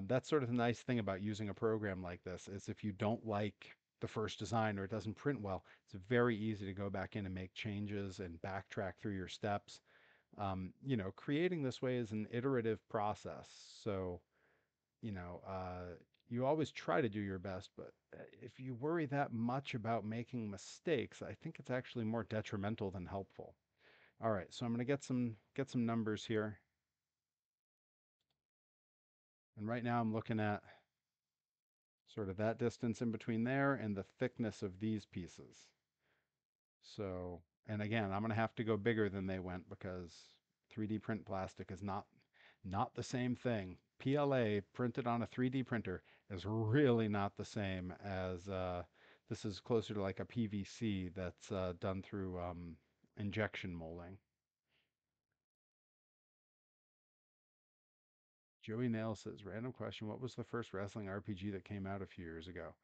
That's sort of the nice thing about using a program like this is if you don't like the first design or it doesn't print well, it's very easy to go back in and make changes and backtrack through your steps. Creating this way is an iterative process. So, you know, uh, you always try to do your best, but if you worry that much about making mistakes, I think it's actually more detrimental than helpful. All right, so I'm going to get some numbers here. And right now I'm looking at sort of that distance in between there and the thickness of these pieces. So, and again, I'm going to have to go bigger than they went because 3D print plastic is not the same thing. PLA printed on a 3D printer is really not the same as this is closer to like a PVC that's done through injection molding. Joey Nail says, random question. What was the first wrestling RPG that came out a few years ago?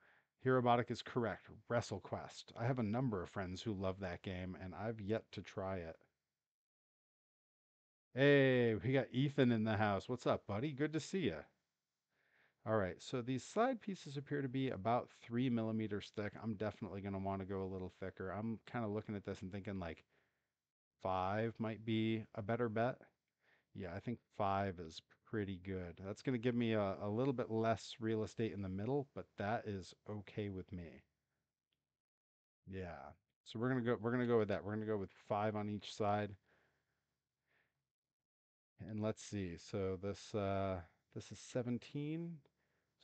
Herobotic is correct. WrestleQuest. I have a number of friends who love that game, and I've yet to try it. Hey, we got Ethan in the house. What's up, buddy? Good to see you. All right, so these side pieces appear to be about 3 millimeters thick. I'm definitely going to want to go a little thicker. I'm kind of looking at this and thinking like 5 might be a better bet. Yeah, I think 5 is pretty good. That's going to give me a little bit less real estate in the middle, but that is okay with me. Yeah. So we're gonna go with that. We're gonna go with 5 on each side. And let's see. So this is 17.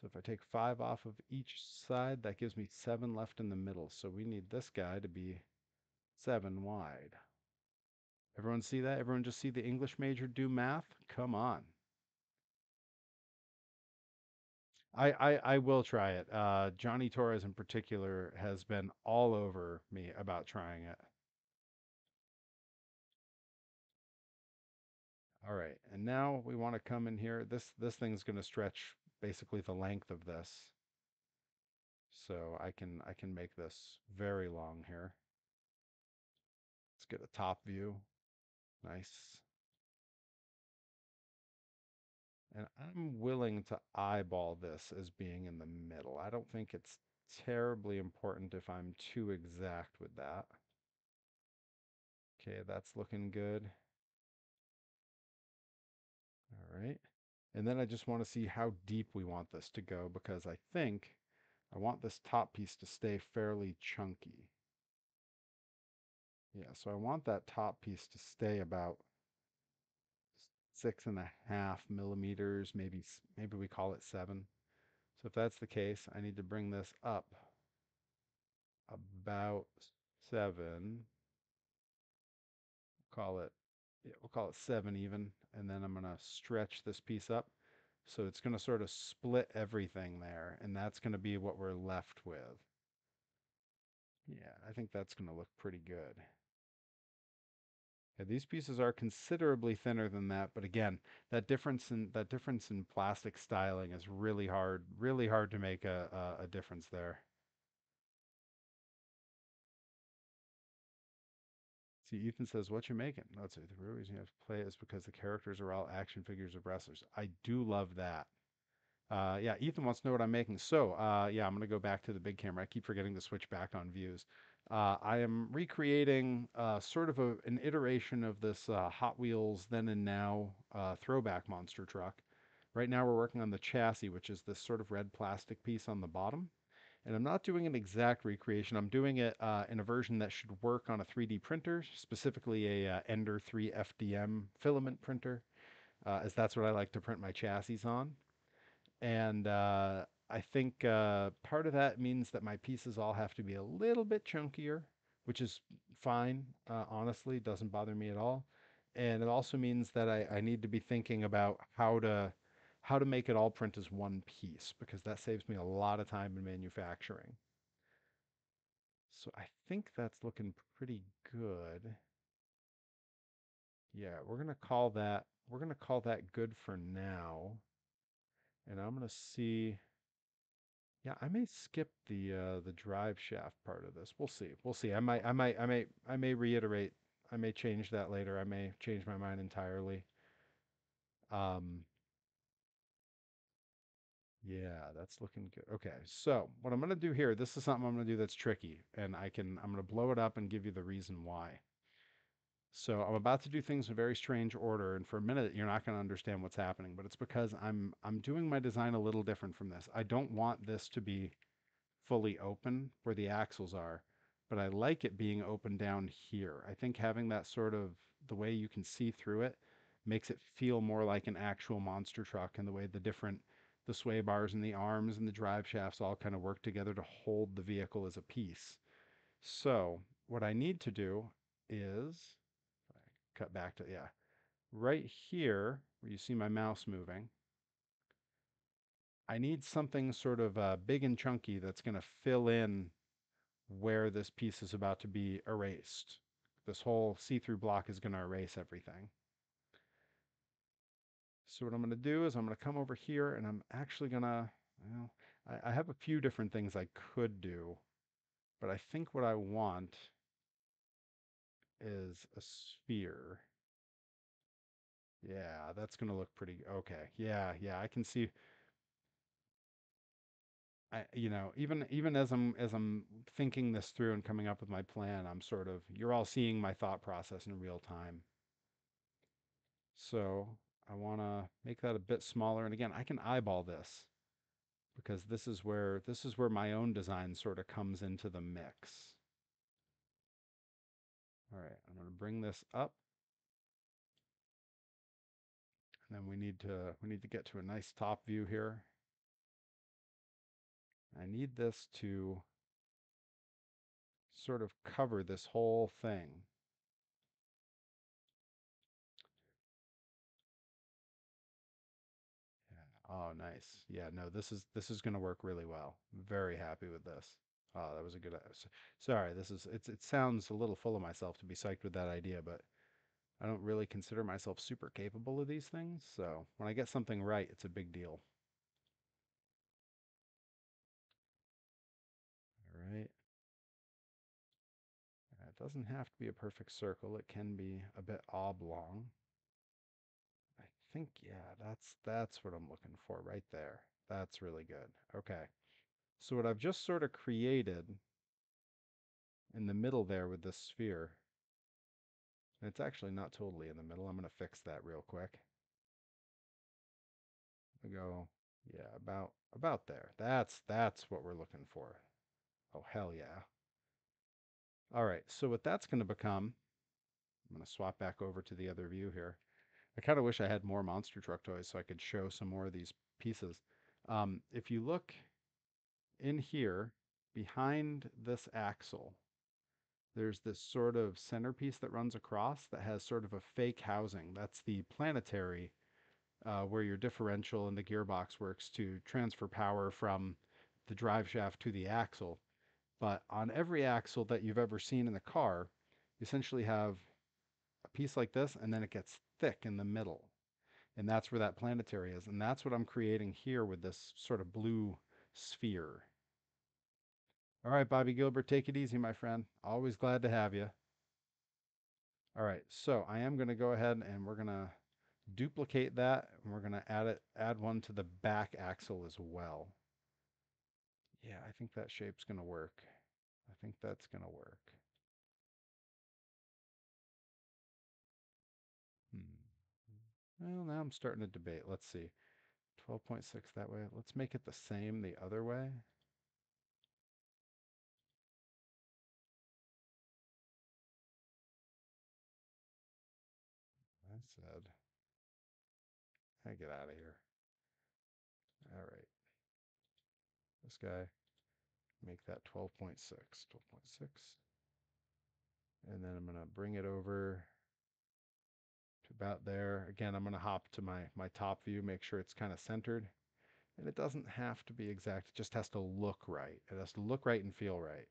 So if I take 5 off of each side, that gives me 7 left in the middle. So we need this guy to be 7 wide. Everyone see that? Everyone just see the English major do math? Come on. I will try it. Johnny Torres in particular has been all over me about trying it. All right, and now we want to come in here. This thing's going to stretch basically the length of this, so I can make this very long here. Let's get a top view. Nice. And I'm willing to eyeball this as being in the middle. I don't think it's terribly important if I'm too exact with that. Okay, that's looking good. All right. And then I just want to see how deep we want this to go because I think I want this top piece to stay fairly chunky. Yeah, so I want that top piece to stay about 6.5 millimeters, maybe we call it 7. So if that's the case, I need to bring this up about 7. Call it, yeah, we'll call it 7 even, and then I'm going to stretch this piece up. So it's going to sort of split everything there, and that's going to be what we're left with. Yeah, I think that's going to look pretty good. Yeah, these pieces are considerably thinner than that, but again, that difference in plastic styling is really hard to make a difference there. See, Ethan says, "What you making?" Let's see. The real reason you have to play it is because the characters are all action figures of wrestlers. I do love that. Yeah, Ethan wants to know what I'm making. So, yeah, I'm gonna go back to the big camera. I keep forgetting to switch back on views. I am recreating sort of an iteration of this Hot Wheels Then and Now throwback monster truck. Right now, we're working on the chassis, which is this sort of red plastic piece on the bottom. And I'm not doing an exact recreation. I'm doing it in a version that should work on a 3D printer, specifically a Ender 3 FDM filament printer, as that's what I like to print my chassis on. And I think part of that means that my pieces all have to be a little bit chunkier, which is fine, honestly, doesn't bother me at all. And it also means that I need to be thinking about how to make it all print as one piece because that saves me a lot of time in manufacturing. So I think that's looking pretty good. Yeah, we're gonna call that good for now. And I'm gonna see. Yeah, I may skip the drive shaft part of this. We'll see. We'll see. I may reiterate. I may change that later. I may change my mind entirely. Um, Yeah, that's looking good. Okay, so what I'm gonna do here, this is something I'm gonna do that's tricky, and I'm gonna blow it up and give you the reason why. So I'm about to do things in a very strange order, and for a minute you're not gonna understand what's happening, but it's because I'm doing my design a little different from this. I don't want this to be fully open where the axles are, but I like it being open down here. I think having that sort of the way you can see through it makes it feel more like an actual monster truck, and the way the sway bars and the arms and the drive shafts all kind of work together to hold the vehicle as a piece. So what I need to do is cut back to, yeah, right here where you see my mouse moving. I need something sort of big and chunky that's going to fill in where this piece is about to be erased. This whole see-through block is going to erase everything. So what I'm going to do is I'm going to come over here, and I'm actually going to, well, I have a few different things I could do, but I think what I want is a sphere. Yeah, that's going to look pretty okay. Yeah, yeah, I can see. Even as I'm thinking this through and coming up with my plan, I'm sort of, you're all seeing my thought process in real time. So I want to make that a bit smaller. And again, I can eyeball this because this is where my own design sort of comes into the mix. All right, I'm going to bring this up, and then we need to get to a nice top view here. I need this to sort of cover this whole thing. Yeah. Oh, nice. Yeah, no, this is going to work really well. Very happy with this. Oh, that was a good. Sorry, it sounds a little full of myself to be psyched with that idea, but I don't really consider myself super capable of these things. So when I get something right, it's a big deal. All right. It doesn't have to be a perfect circle. It can be a bit oblong. I think, yeah, that's what I'm looking for right there. That's really good. Okay. So what I've just sort of created in the middle there with this sphere, and it's actually not totally in the middle. I'm going to fix that real quick. I go, yeah, about there. That's what we're looking for. Oh, hell yeah. All right. So what that's going to become, I'm going to swap back over to the other view here. I kind of wish I had more monster truck toys so I could show some more of these pieces. If you look in here, behind this axle, there's this sort of centerpiece that runs across that has sort of a fake housing. That's the planetary, where your differential and the gearbox works to transfer power from the drive shaft to the axle. But on every axle that you've ever seen in a car, you essentially have a piece like this, and then it gets thick in the middle. And that's where that planetary is. And that's what I'm creating here with this sort of blue sphere. All right, Bobby Gilbert, take it easy, my friend. Always glad to have you. All right, so I am going to go ahead and we're going to duplicate that, and we're going to add one to the back axle as well. Yeah, I think that shape's going to work. I think that's going to work. Well, now I'm starting to debate. Let's see. 12.6 that way. Let's make it the same the other way. I said, I get out of here. All right. This guy, make that 12.6. 12.6. And then I'm going to bring it over to about there. Again, I'm going to hop to my top view, make sure it's kind of centered. And it doesn't have to be exact. It just has to look right. It has to look right and feel right.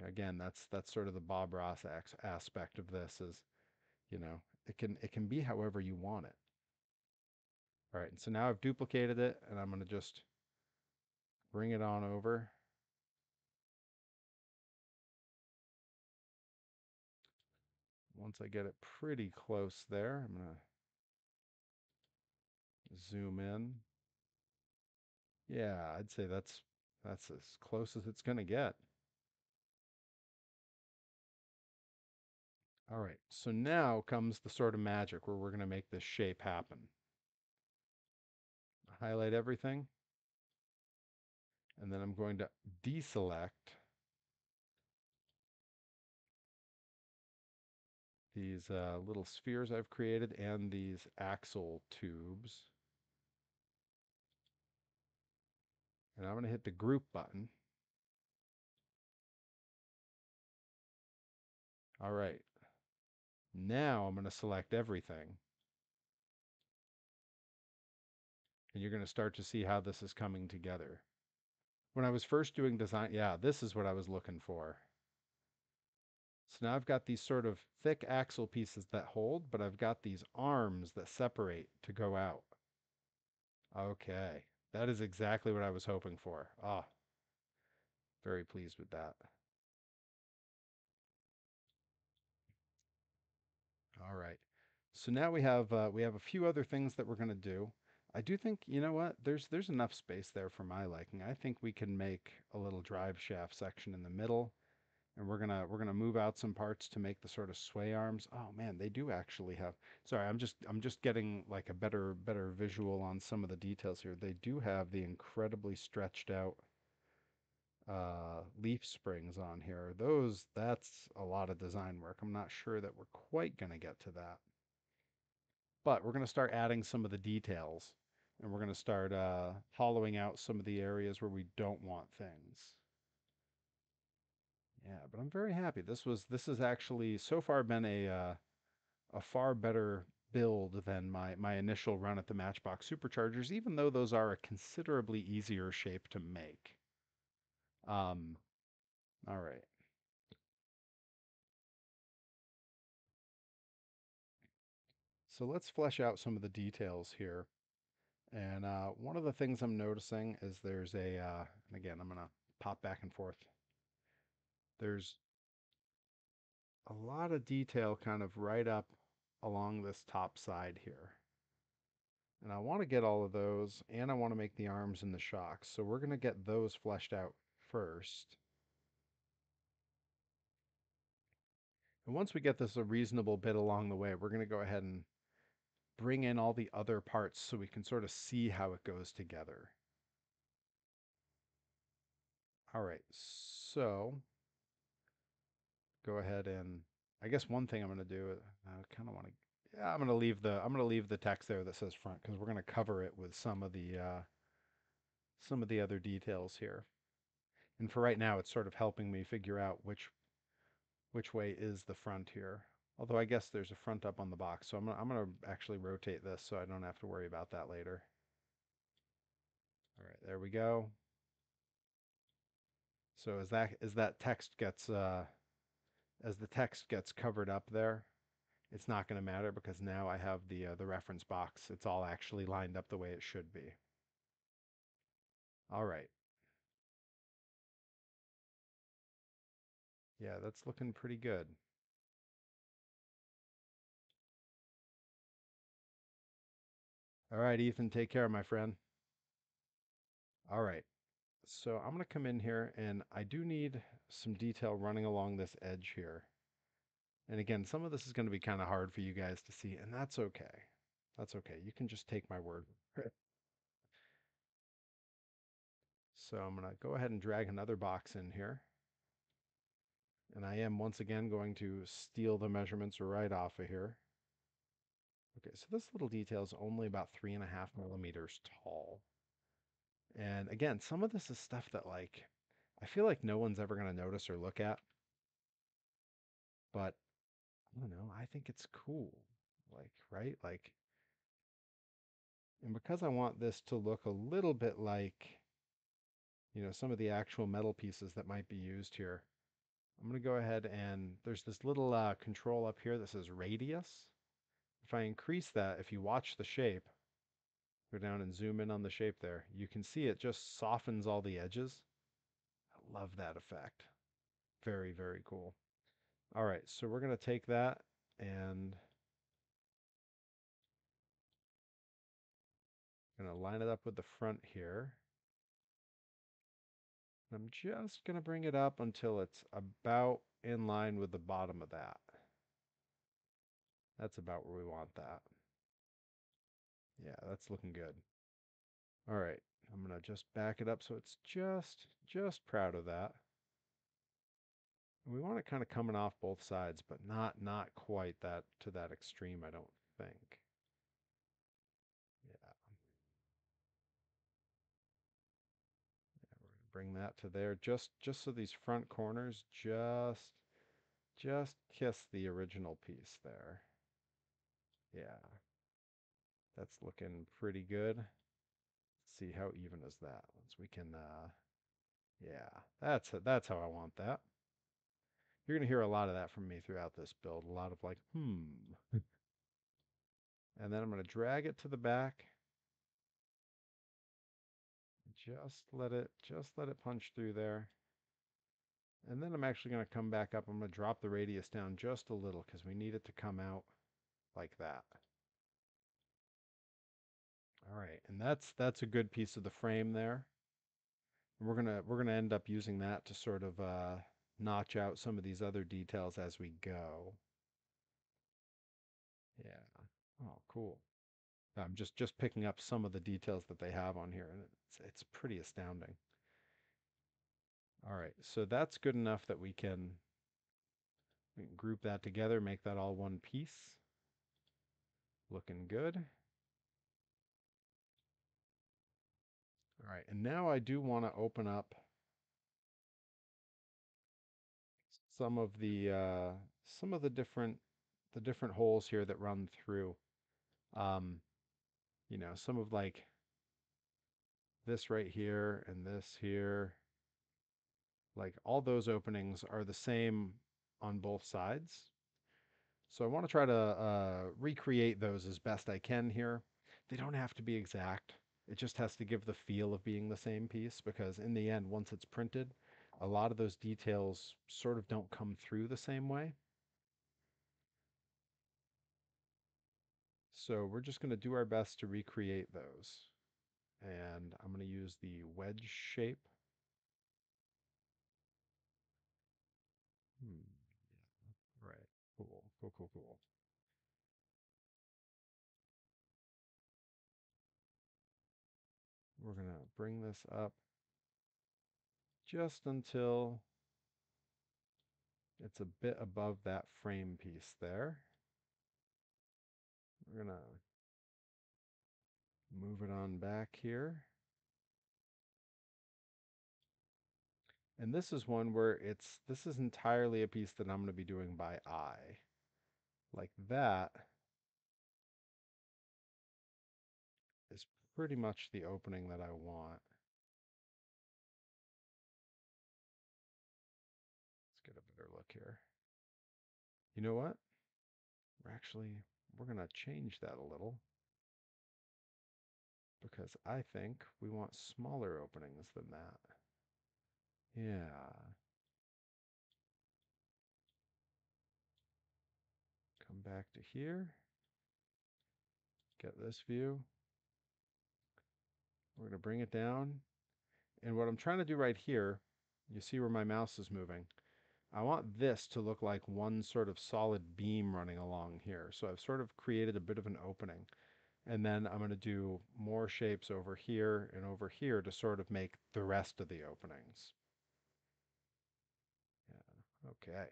Again, that's sort of the Bob Ross aspect of this is, it can be however you want it. All right, and so now I've duplicated it, and I'm going to just bring it on over. Once I get it pretty close there, I'm going to zoom in. Yeah, I'd say that's as close as it's gonna get. All right, so now comes the sort of magic where we're gonna make this shape happen. Highlight everything, and then I'm going to deselect these little spheres I've created and these axle tubes. And I'm going to hit the group button. All right. Now I'm going to select everything. And you're going to start to see how this is coming together. When I was first doing design, yeah, this is what I was looking for. So now I've got these sort of thick axle pieces that hold, but I've got these arms that separate to go out. Okay. That is exactly what I was hoping for. Ah, very pleased with that. All right. So now we have a few other things that we're going to do. I do think, you know what? There's enough space there for my liking. I think we can make a little drive shaft section in the middle, and we're gonna move out some parts to make the sort of sway arms. Oh man, they do actually have. Sorry, I'm just getting like a better visual on some of the details here. They do have the incredibly stretched out leaf springs on here. That's a lot of design work. I'm not sure that we're quite gonna get to that. But we're going to start adding some of the details and we're going to start hollowing out some of the areas where we don't want things. Yeah, but I'm very happy. This has actually so far been a far better build than my initial run at the Matchbox Superchargers, even though those are a considerably easier shape to make. Um, all right. So let's flesh out some of the details here. And one of the things I'm noticing is there's and again, I'm going to pop back and forth. There's a lot of detail kind of right up along this top side here. And I want to get all of those, and I want to make the arms and the shocks. So we're going to get those fleshed out first. And once we get this a reasonable bit along the way, we're going to go ahead and bring in all the other parts so we can sort of see how it goes together. All right, so go ahead and I guess one thing I'm going to do, I kind of want to, yeah, I'm going to leave the text there that says front because we're going to cover it with some of the other details here. And for right now, it's sort of helping me figure out which way is the front here. Although I guess there's a front up on the box, so I'm gonna actually rotate this so I don't have to worry about that later. All right, there we go. So as that text gets as the text gets covered up there, it's not going to matter because now I have the reference box. It's all actually lined up the way it should be. All right. Yeah, that's looking pretty good. All right, Ethan, take care, my friend. All right. So I'm going to come in here and I do need some detail running along this edge here. And again, some of this is going to be kind of hard for you guys to see, and that's okay. That's okay. You can just take my word. So I'm going to go ahead and drag another box in here. And I am once again going to steal the measurements right off of here. Okay, so this little detail is only about 3.5 millimeters tall. And again, some of this is stuff that like, I feel like no one's ever going to notice or look at, but I don't know, I think it's cool. Like, right? Like, and because I want this to look a little bit like, you know, some of the actual metal pieces that might be used here, I'm going to go ahead and there's this little control up here that says radius. If I increase that, if you watch the shape, go down and zoom in on the shape there, you can see it just softens all the edges. I love that effect. Very, very cool. All right, so we're going to take that and going to line it up with the front here. I'm just going to bring it up until it's about in line with the bottom of that. That's about where we want that. Yeah, that's looking good. All right, I'm going to just back it up so it's just proud of that. And we want it kind of coming off both sides, but not quite that to that extreme, I don't think. Yeah, we're going to bring that to there just so these front corners just kiss the original piece there. Yeah, that's looking pretty good. Let's see how even is that. Once we can yeah, that's how I want that. You're going to hear a lot of that from me throughout this build. A lot of like, And then I'm going to drag it to the back. Just let it punch through there. And then I'm actually going to come back up. I'm going to drop the radius down just a little because we need it to come out like that. All right, and that's a good piece of the frame there. And we're gonna end up using that to sort of notch out some of these other details as we go. Yeah. Oh, cool. I'm just picking up some of the details that they have on here, and it's pretty astounding. All right, so that's good enough that we can group that together, make that all one piece. Looking good. All right, and now I do want to open up some of the different holes here that run through. Um, some of like this right here and this here, like all those openings are the same on both sides. So I want to try to recreate those as best I can here. They don't have to be exact. It just has to give the feel of being the same piece because in the end, once it's printed, a lot of those details sort of don't come through the same way. So we're just going to do our best to recreate those. And I'm going to use the wedge shape. Hmm. Right. Cool. Cool, cool, cool. We're going to bring this up just until it's a bit above that frame piece there. We're going to move it on back here. And this is one where this is entirely a piece that I'm going to be doing by eye. Like that is pretty much the opening that I want. Let's get a better look here. You know what? We're going to change that a little because I think we want smaller openings than that. Yeah. Come back to here. Get this view. We're going to bring it down. And what I'm trying to do right here, you see where my mouse is moving. I want this to look like one sort of solid beam running along here. So I've sort of created a bit of an opening. And then I'm going to do more shapes over here and over here to sort of make the rest of the openings. Yeah. Okay.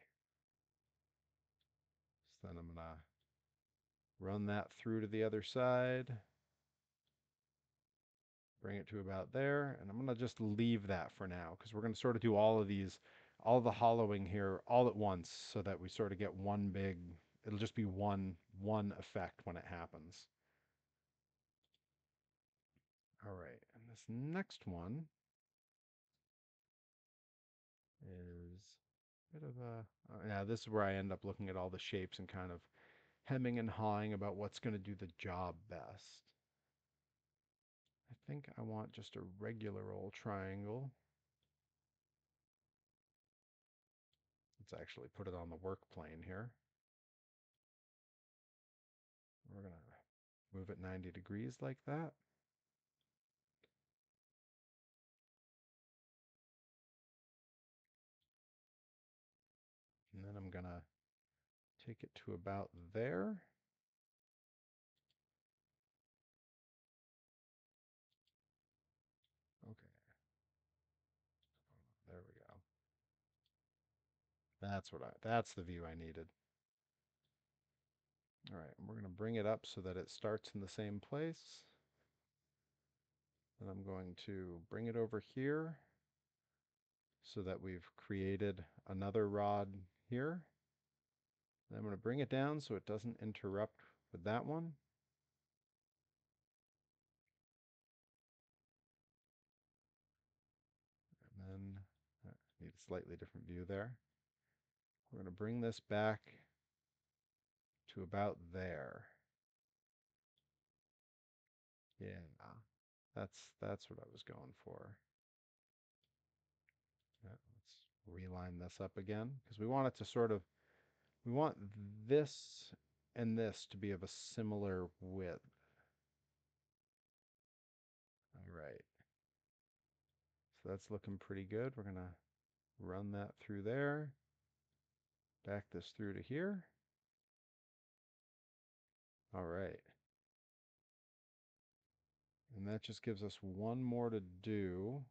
So then I'm going to run that through to the other side. Bring it to about there. And I'm going to just leave that for now because we're going to sort of do all of these, all the hollowing here all at once so that we sort of get one big, it'll just be one effect when it happens. All right, and this next one is a bit of a, yeah, this is where I end up looking at all the shapes and kind of hemming and hawing about what's going to do the job best. I think I want just a regular old triangle. Let's actually put it on the work plane here. We're going to move it 90 degrees like that. gonna take it to about there. Okay, there we go. That's the view I needed. All right, we're gonna bring it up so that it starts in the same place. And I'm going to bring it over here so that we've created another rod here. And I'm going to bring it down so it doesn't interrupt with that one. And then need a slightly different view there. We're going to bring this back to about there. Yeah, that's what I was going for. Yeah, let's reline this up again because we want it to sort of, we want this and this to be of a similar width. All right. So that's looking pretty good. We're going to run that through there. Back this through to here. All right. And that just gives us one more to do.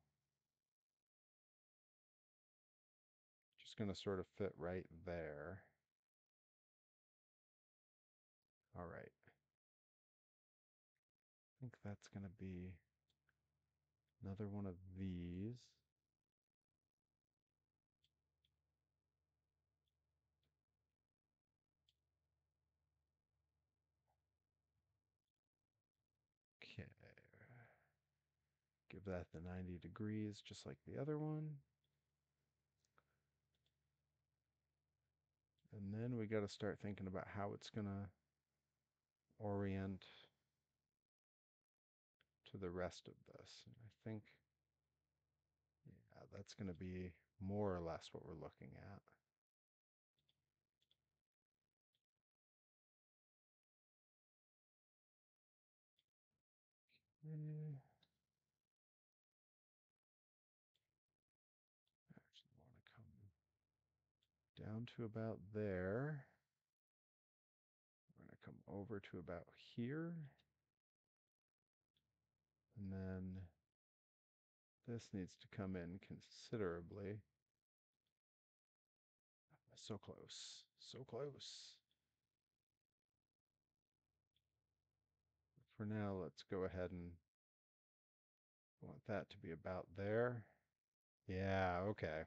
Just going to sort of fit right there. All right. I think that's going to be another one of these. Okay. Give that the 90 degrees, just like the other one. And then we got to start thinking about how it's going to orient to the rest of this. And I think, yeah, that's going to be more or less what we're looking at. Actually want to come down to about there. We're going to come over to about here. And then this needs to come in considerably. So close. So close. For now, let's go ahead and want that to be about there. Yeah, okay.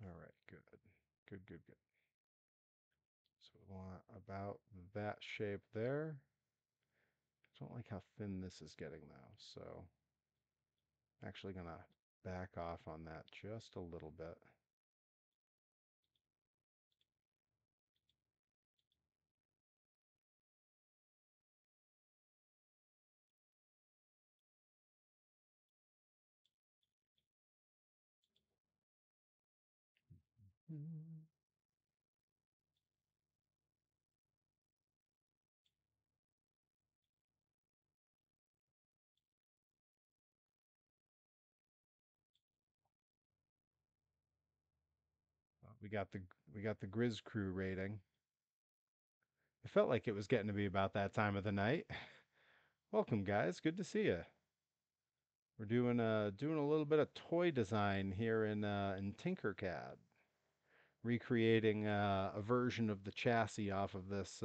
All right, good. Good, good, good. So we want about that shape there. I don't like how thin this is getting though, so I'm actually going to back off on that just a little bit. We got the Grizz Crew rating. It felt like it was getting to be about that time of the night. Welcome, guys. Good to see you. We're doing a little bit of toy design here in Tinkercad, recreating a version of the chassis off of this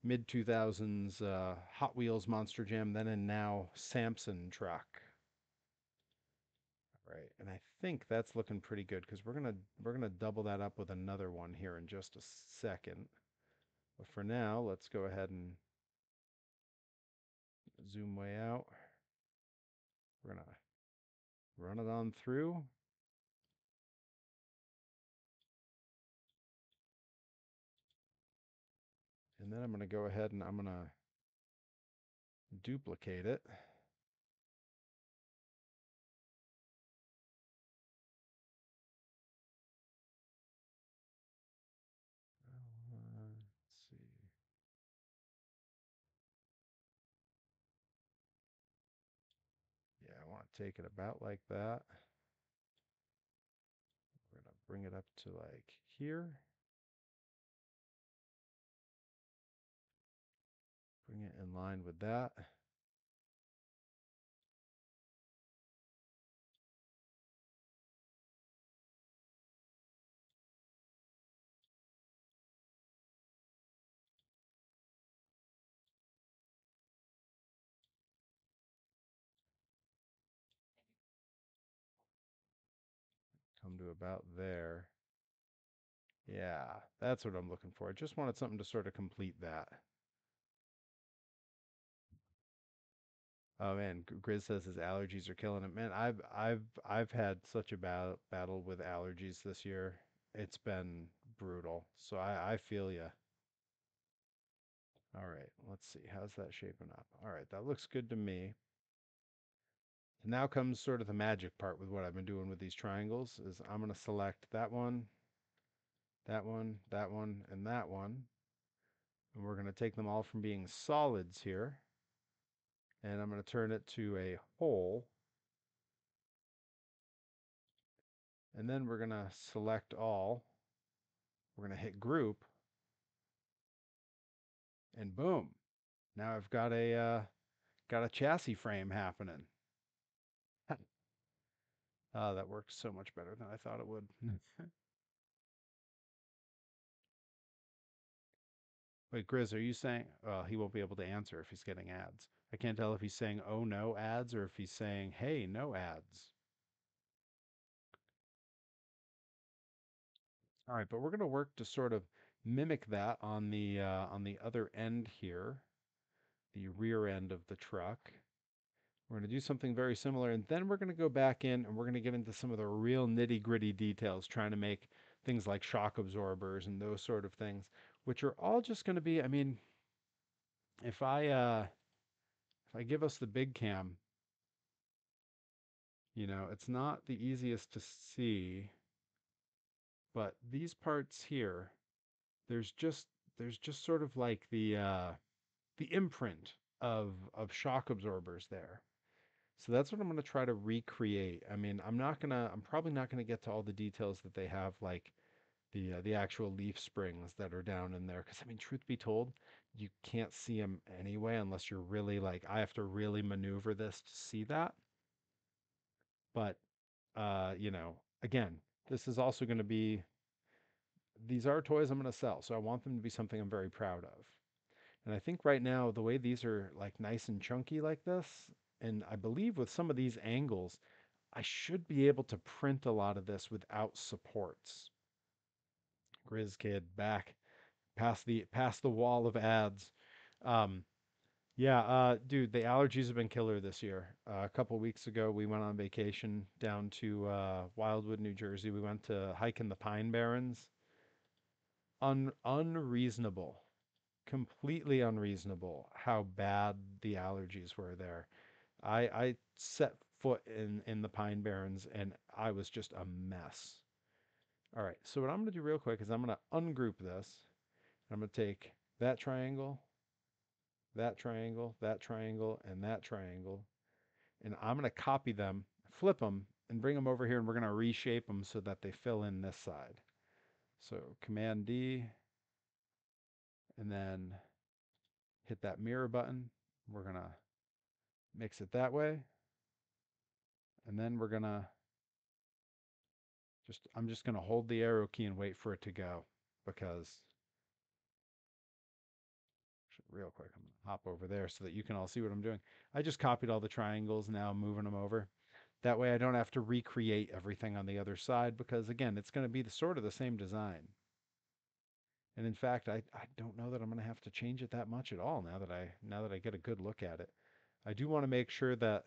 mid 2000s Hot Wheels Monster Jam, then and now Samson truck. Right, and I think that's looking pretty good because we're gonna double that up with another one here in just a second. But for now, let's go ahead and zoom way out. We're gonna run it on through. And then I'm gonna go ahead and I'm gonna duplicate it. Let's see. Yeah, I want to take it about like that. We're going to bring it up to like here. Bring it in line with that. Come to about there. Yeah, that's what I'm looking for. I just wanted something to sort of complete that. Oh man, Grizz says his allergies are killing him. Man, I've had such a battle with allergies this year. It's been brutal. So I feel you. All right, let's see. How's that shaping up? All right, that looks good to me. And now comes sort of the magic part with what I've been doing with these triangles is I'm going to select that one, that one, that one, and that one. And we're going to take them all from being solids here. And I'm going to turn it to a whole. And then we're going to select all. We're going to hit group. And boom. Now I've got a chassis frame happening. Oh, that works so much better than I thought it would. Wait, Grizz, are you saying, well, he won't be able to answer if he's getting ads. I can't tell if he's saying, oh no, ads, or if he's saying, hey, no ads. All right, but we're going to work to sort of mimic that on the other end here, the rear end of the truck. We're going to do something very similar, and then we're going to go back in and we're going to get into some of the real nitty-gritty details, trying to make things like shock absorbers and those sort of things, which are all just going to be, I mean, if I give us the big cam, it's not the easiest to see, but these parts here, there's just there's just sort of like the imprint of shock absorbers there. So that's what I'm going to try to recreate. I mean, I'm probably not gonna get to all the details that they have, like the actual leaf springs that are down in there. Because I mean, truth be told, you can't see them anyway unless you're really like I have to really maneuver this to see that. But again, this is also going to be these are toys I'm going to sell, so I want them to be something I'm very proud of. And I think right now, the way these are like nice and chunky like this, and I believe with some of these angles, I should be able to print a lot of this without supports. Grizz Kid back past the wall of ads. Um, yeah, dude, the allergies have been killer this year. A couple weeks ago, we went on vacation down to Wildwood, New Jersey. We went to hike in the Pine Barrens. Unreasonable, completely unreasonable how bad the allergies were there. I set foot in the Pine Barrens and I was just a mess. All right, so what I'm going to do real quick is I'm going to ungroup this. I'm going to take that triangle, that triangle, that triangle, and that triangle, and I'm going to copy them, flip them, and bring them over here, and we're going to reshape them so that they fill in this side. So Command D, and then hit that mirror button. We're going to mix it that way, and then we're going to I'm just going to hold the arrow key and wait for it to go because real quick, I'm going to hop over there so that you can all see what I'm doing. I just copied all the triangles, now I'm moving them over. That way I don't have to recreate everything on the other side because again, it's going to be sort of the same design. And in fact, I don't know that I'm going to have to change it that much at all now that I get a good look at it. I do want to make sure that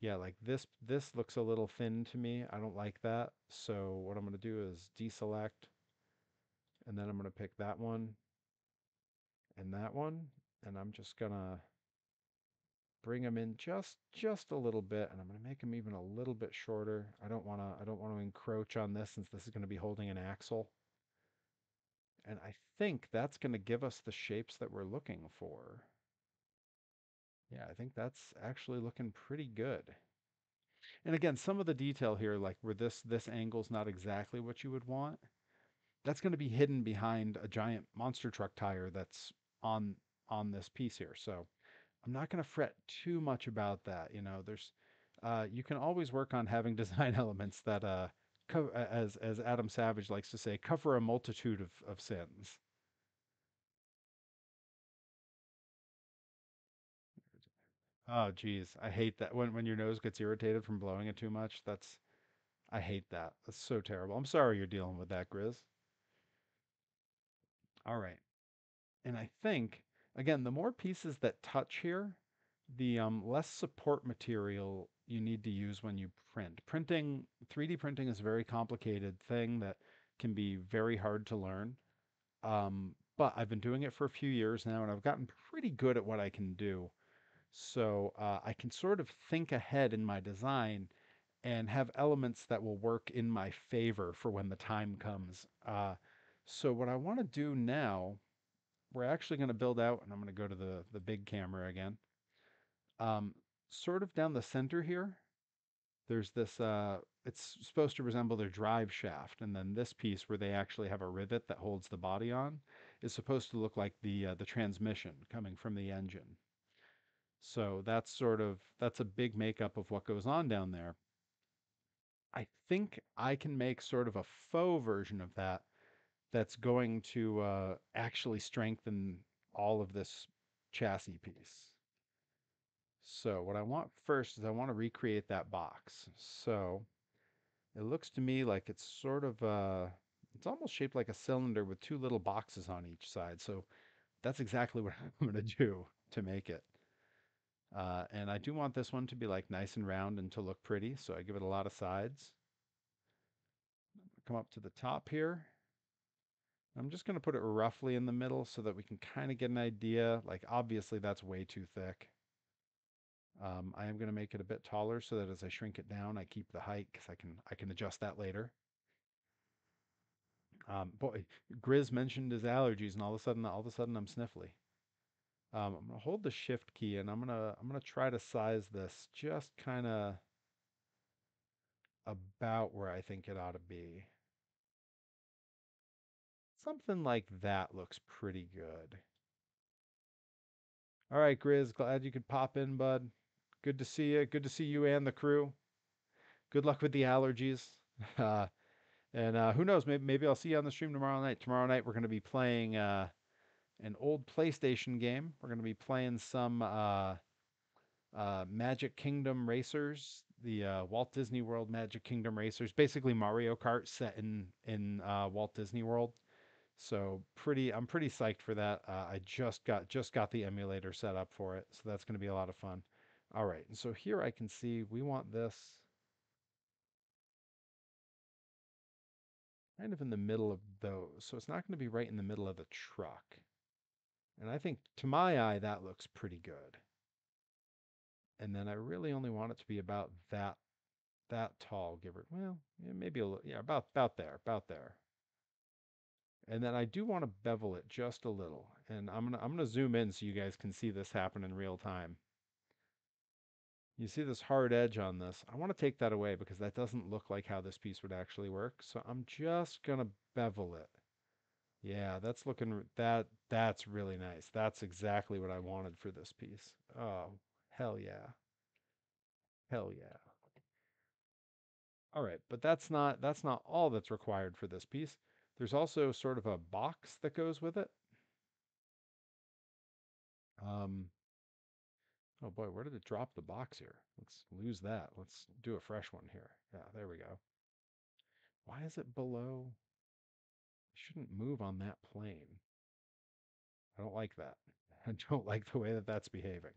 yeah, like this looks a little thin to me. I don't like that. So what I'm going to do is deselect and then I'm going to pick that one and I'm just going to bring them in just a little bit, and I'm going to make them even a little bit shorter. I don't want to encroach on this since this is going to be holding an axle. And I think that's going to give us the shapes that we're looking for. Yeah, I think that's actually looking pretty good. And again, some of the detail here, like where this angle's not exactly what you would want, that's going to be hidden behind a giant monster truck tire that's on on this piece here. So I'm not going to fret too much about that. You know, you can always work on having design elements that as Adam Savage likes to say, cover a multitude of sins. Oh, geez, I hate that when your nose gets irritated from blowing it too much. I hate that. That's so terrible. I'm sorry you're dealing with that, Grizz. All right. And I think, again, the more pieces that touch here, the less support material you need to use when you print. 3D printing is a very complicated thing that can be very hard to learn. But I've been doing it for a few years now, and I've gotten pretty good at what I can do. So I can sort of think ahead in my design and have elements that will work in my favor for when the time comes. So what I want to do now, we're actually going to build out, and I'm going to go to the big camera again. Um, Sort of down the center here, there's this. It's supposed to resemble their drive shaft, and then this piece where they actually have a rivet that holds the body on is supposed to look like the transmission coming from the engine. So that's a big makeup of what goes on down there. I think I can make sort of a faux version of that that's going to actually strengthen all of this chassis piece. So what I want first is I want to recreate that box. So it looks to me like it's almost shaped like a cylinder with two little boxes on each side. So that's exactly what I'm going to do to make it. And I do want this one to be like nice and round and to look pretty. So I give it a lot of sides. Come up to the top here. I'm just going to put it roughly in the middle so that we can kind of get an idea. Like obviously that's way too thick. I am going to make it a bit taller so that as I shrink it down, I keep the height because I can adjust that later. Boy, Grizz mentioned his allergies, and all of a sudden, I'm sniffly. I'm gonna hold the Shift key, and I'm gonna try to size this just kind of about where I think it ought to be. Something like that looks pretty good. All right, Grizz, glad you could pop in, bud. Good to see you. Good to see you and the crew. Good luck with the allergies. Uh, and who knows? Maybe I'll see you on the stream tomorrow night. Tomorrow night we're going to be playing an old PlayStation game. We're going to be playing some Magic Kingdom Racers, the Walt Disney World Magic Kingdom Racers, basically Mario Kart set in Walt Disney World. So I'm pretty psyched for that. I just got the emulator set up for it, so that's going to be a lot of fun. All right, and so here I can see we want this kind of in the middle of those, so it's not going to be right in the middle of the truck. And I think to my eye that looks pretty good. And then I really only want it to be about that tall, give or well, yeah, maybe a little, yeah, about there. And then I do want to bevel it just a little, and I'm gonna zoom in so you guys can see this happen in real time. You see this hard edge on this? I want to take that away because that doesn't look like how this piece would actually work. So I'm just gonna bevel it. Yeah, that's really nice. That's exactly what I wanted for this piece. Oh, hell yeah. Hell yeah. All right, but that's not all that's required for this piece. There's also sort of a box that goes with it. Um, oh boy, where did it drop the box here? Let's lose that. Let's do a fresh one here. Yeah, there we go. Why is it below? It shouldn't move on that plane. I don't like that. I don't like the way that that's behaving.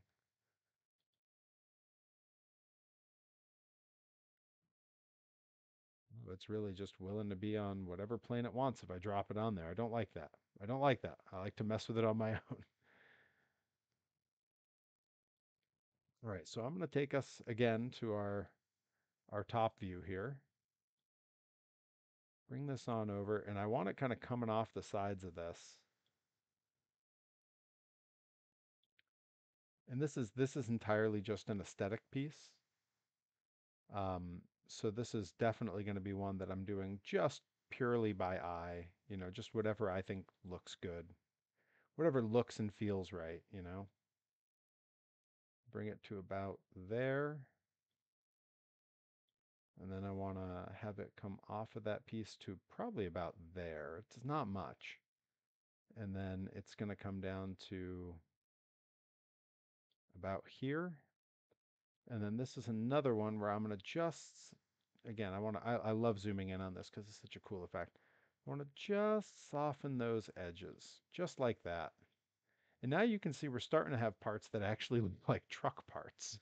It's really just willing to be on whatever plane it wants if I drop it on there. I don't like that. I don't like that. I like to mess with it on my own. All right, so I'm going to take us again to our top view here. Bring this on over, and I want it kind of coming off the sides of this. And this is entirely just an aesthetic piece. So this is definitely going to be one that I'm doing just purely by eye, just whatever I think looks good, whatever looks and feels right. Bring it to about there. And then I want to have it come off of that piece to probably about there. It's not much. And then it's going to come down to about here. And then this is another one where I'm going to just, again, I love zooming in on this because it's such a cool effect. I want to just soften those edges, just like that. And now you can see we're starting to have parts that actually look like truck parts.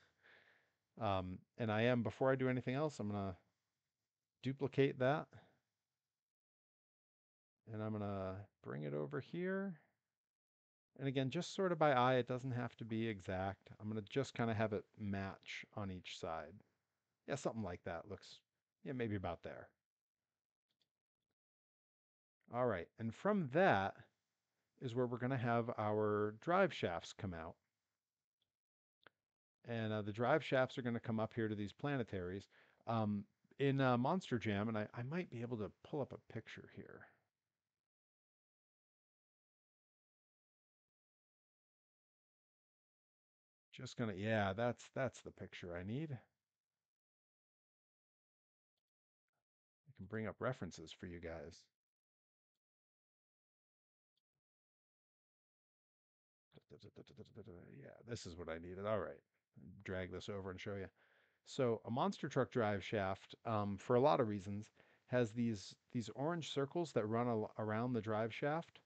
And before I do anything else, I'm going to duplicate that. And I'm going to bring it over here. And again, just sort of by eye, it doesn't have to be exact. I'm going to just kind of have it match on each side. Yeah, something like that looks, yeah, maybe about there. All right, and from that is where we're going to have our drive shafts come out. And the drive shafts are going to come up here to these planetaries. Um, in Monster Jam, and I might be able to pull up a picture here. Just gonna, yeah, that's the picture I need. I can bring up references for you guys. Yeah, this is what I needed. All right, drag this over and show you. So a monster truck drive shaft, for a lot of reasons, has these orange circles that run around the drive shaft.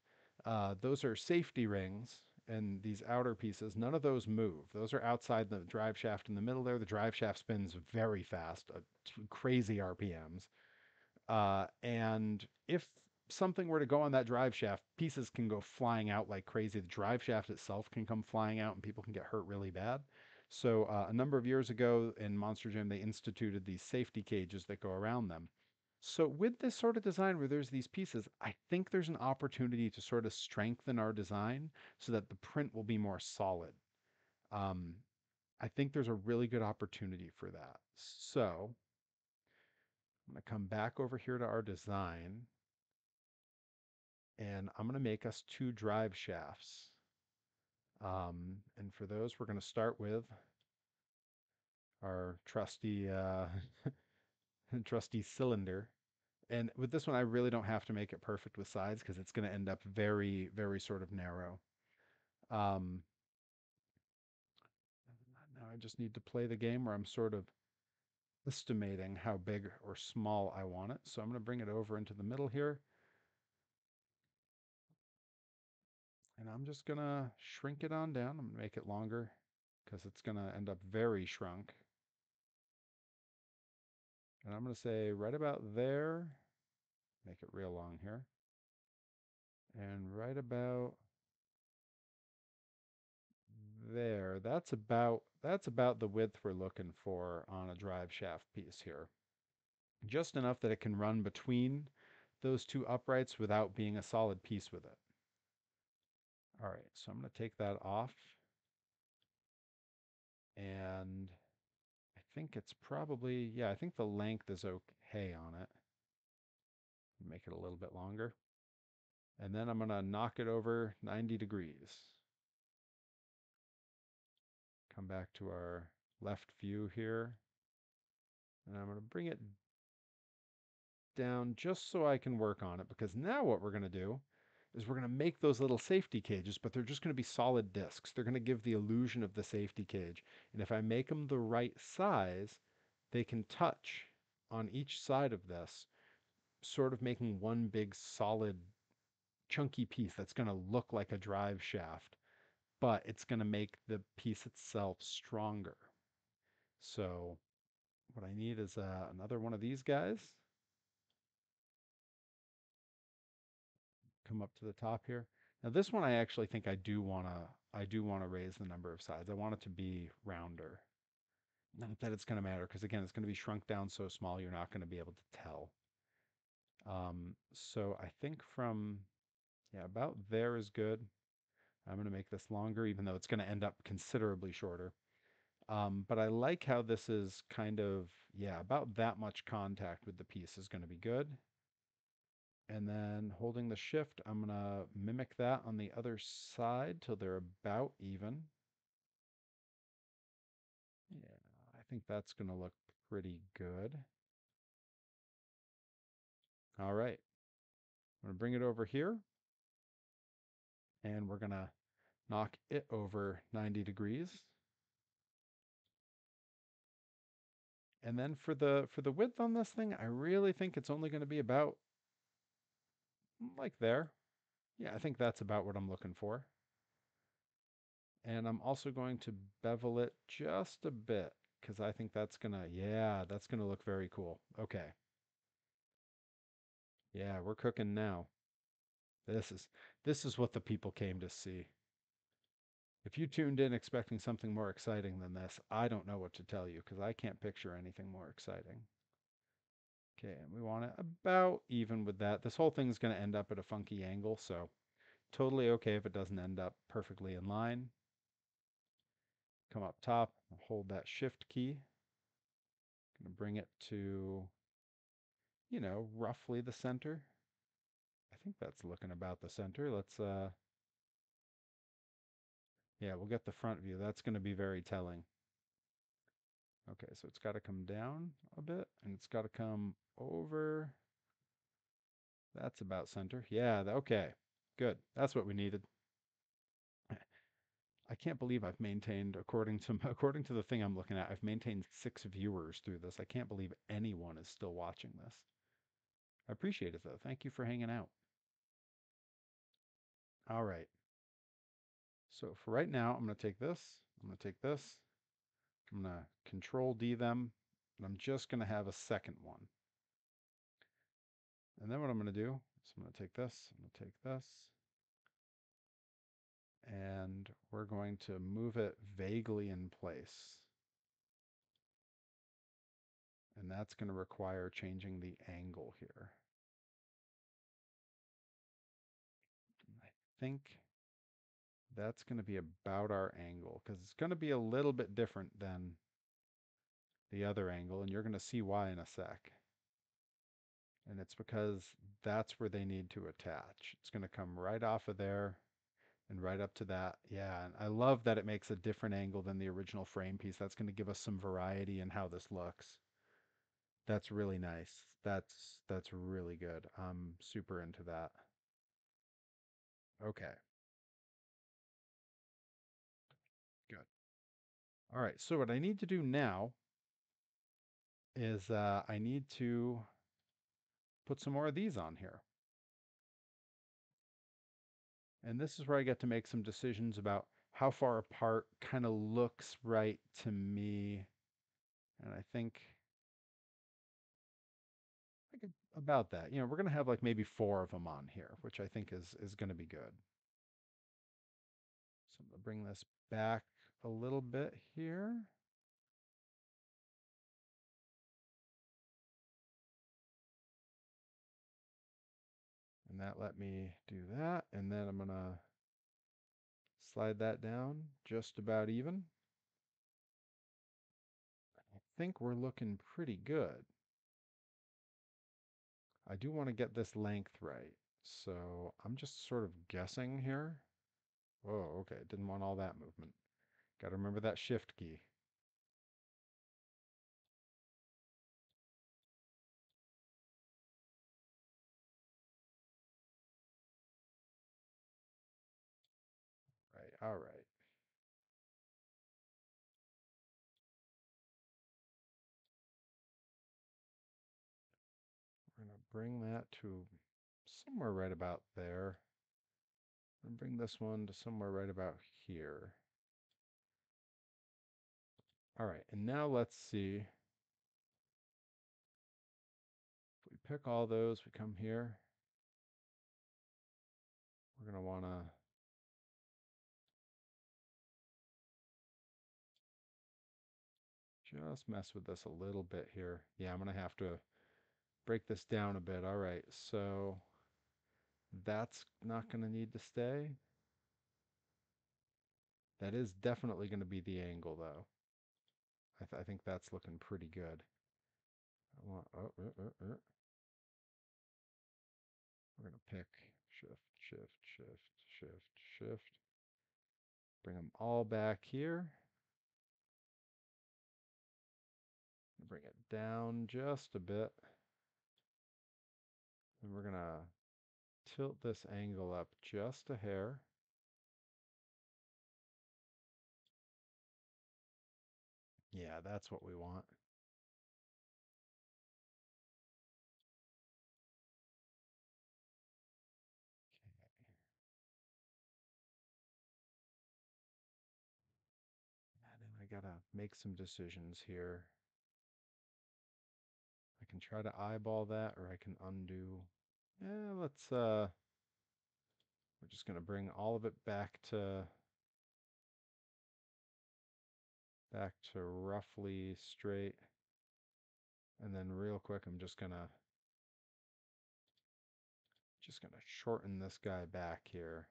Those are safety rings, and these outer pieces, none of those move. Those are outside the drive shaft in the middle there. The drive shaft spins very fast, crazy RPMs. And if something were to go on that drive shaft, pieces can go flying out like crazy. The drive shaft itself can come flying out and people can get hurt really bad. So a number of years ago in Monster Jam, they instituted these safety cages that go around them. So with this sort of design where there's these pieces, I think there's an opportunity to sort of strengthen our design so that the print will be more solid. Um, I think there's a really good opportunity for that. So I'm going to come back over here to our design. And I'm going to make us two drive shafts. And for those, we're going to start with our trusty trusty cylinder. And with this one, I really don't have to make it perfect with sides because it's going to end up very, very sort of narrow. Um, Now I just need to play the game where I'm sort of estimating how big or small I want it. So I'm going to bring it over into the middle here. And I'm just going to shrink it on down. I'm going to make it longer because it's going to end up very shrunk. And I'm going to say right about there, make it real long here. And right about there, that's about the width we're looking for on a drive shaft piece here. Just enough that it can run between those two uprights without being a solid piece with it. All right, so I'm going to take that off. And I think it's probably, yeah, I think the length is okay on it. Make it a little bit longer. And then I'm going to knock it over 90 degrees. Come back to our left view here. And I'm going to bring it down just so I can work on it, because now what we're going to do is we're going to make those little safety cages, but they're just going to be solid discs. They're going to give the illusion of the safety cage. And if I make them the right size, they can touch on each side of this, sort of making one big solid chunky piece that's going to look like a drive shaft, but it's going to make the piece itself stronger. So what I need is another one of these guys. Come up to the top here. Now this one I actually think I do want to raise the number of sides. I want it to be rounder. Not that it's going to matter because again, it's going to be shrunk down so small you're not going to be able to tell. So I think from, yeah, about there is good. I'm going to make this longer, even though it's going to end up considerably shorter. But I like how this is kind of, yeah, about that much contact with the piece is going to be good. And then holding the shift, I'm going to mimic that on the other side till they're about even. Yeah, I think that's going to look pretty good. All right, I'm going to bring it over here and we're going to knock it over 90 degrees. And then for the width on this thing, I really think it's only going to be about like there. Yeah, I think that's about what I'm looking for. And I'm also going to bevel it just a bit because I think that's gonna, yeah, that's gonna look very cool. Okay. Yeah, we're cooking now. This is this is what the people came to see. If you tuned in expecting something more exciting than this, I don't know what to tell you because I can't picture anything more exciting. Okay, and we want it about even with that. This whole thing's going to end up at a funky angle, so totally okay if it doesn't end up perfectly in line. Come up top, hold that shift key. Going to bring it to, roughly the center. I think that's looking about the center. Yeah, we'll get the front view. That's going to be very telling. Okay, so it's got to come down a bit and it's got to come over. That's about center. Yeah, okay. Good. That's what we needed. I can't believe I've maintained, according to the thing I'm looking at, I've maintained 6 viewers through this. I can't believe anyone is still watching this. I appreciate it though. Thank you for hanging out. All right. So for right now, I'm going to take this. I'm going to take this. I'm going to Control D them. And I'm just going to have a second one. And then what I'm going to do is I'm going to take this. I'm going to take this. And we're going to move it vaguely in place. And that's going to require changing the angle here. I think that's going to be about our angle because it's going to be a little bit different than the other angle, and you're going to see why in a sec. And it's because that's where they need to attach. It's going to come right off of there and right up to that. Yeah, and I love that it makes a different angle than the original frame piece. That's going to give us some variety in how this looks. That's really nice. That's really good. I'm super into that. Okay, good. All right, so what I need to do now is I need to put some more of these on here. And this is where I get to make some decisions about how far apart kind of looks right to me. And I think about that. We're going to have like maybe 4 of them on here, which I think is going to be good. So I'm going to bring this back a little bit here. And that let me do that. And then I'm going to slide that down just about even. I think we're looking pretty good. I do want to get this length right. So I'm just sort of guessing here. Oh, okay. Didn't want all that movement. Got to remember that shift key. Right. All right. We're going to bring that to somewhere right about there. And bring this one to somewhere right about here. All right. And now let's see. If we pick all those, we come here. We're going to want to just mess with this a little bit here. Yeah, I'm going to have to break this down a bit. All right, so that's not going to need to stay. That is definitely going to be the angle, though. I think that's looking pretty good. I want, We're going to pick shift, shift, shift, shift, shift. Bring them all back here. Bring it down just a bit. And we're going to tilt this angle up just a hair. Yeah, that's what we want. And then I gotta make some decisions here. I can try to eyeball that or I can undo. Yeah, we're just gonna bring all of it back to roughly straight. And then real quick I'm just gonna shorten this guy back here.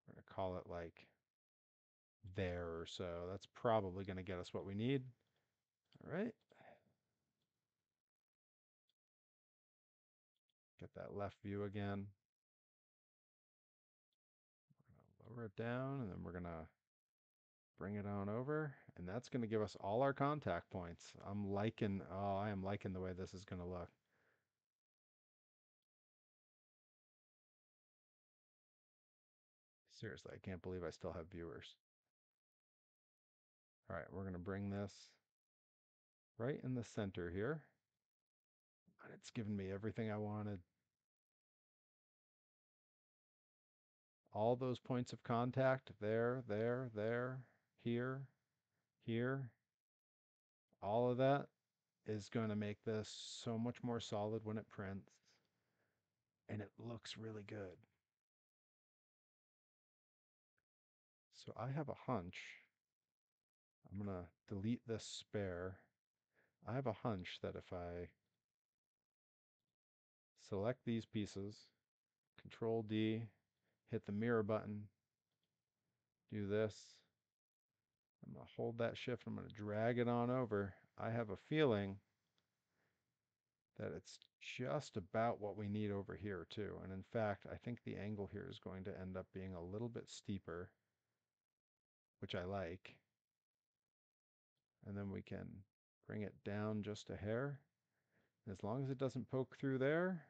We're gonna call it like there or so. That's probably gonna get us what we need. All right. Get that left view again. Lower it down, and then we're gonna bring it on over, and that's gonna give us all our contact points. I am liking the way this is gonna look. Seriously, I can't believe I still have viewers. All right, we're gonna bring this right in the center here. And it's given me everything I wanted. All those points of contact, there, here, here. All of that is going to make this so much more solid when it prints. And it looks really good. So I have a hunch. I'm going to delete this spare. I have a hunch that if I select these pieces, Control D, hit the mirror button, do this, I'm going to hold that shift, I'm going to drag it on over. I have a feeling that it's just about what we need over here too. And in fact, I think the angle here is going to end up being a little bit steeper, which I like. And then we can bring it down just a hair. As long as it doesn't poke through there,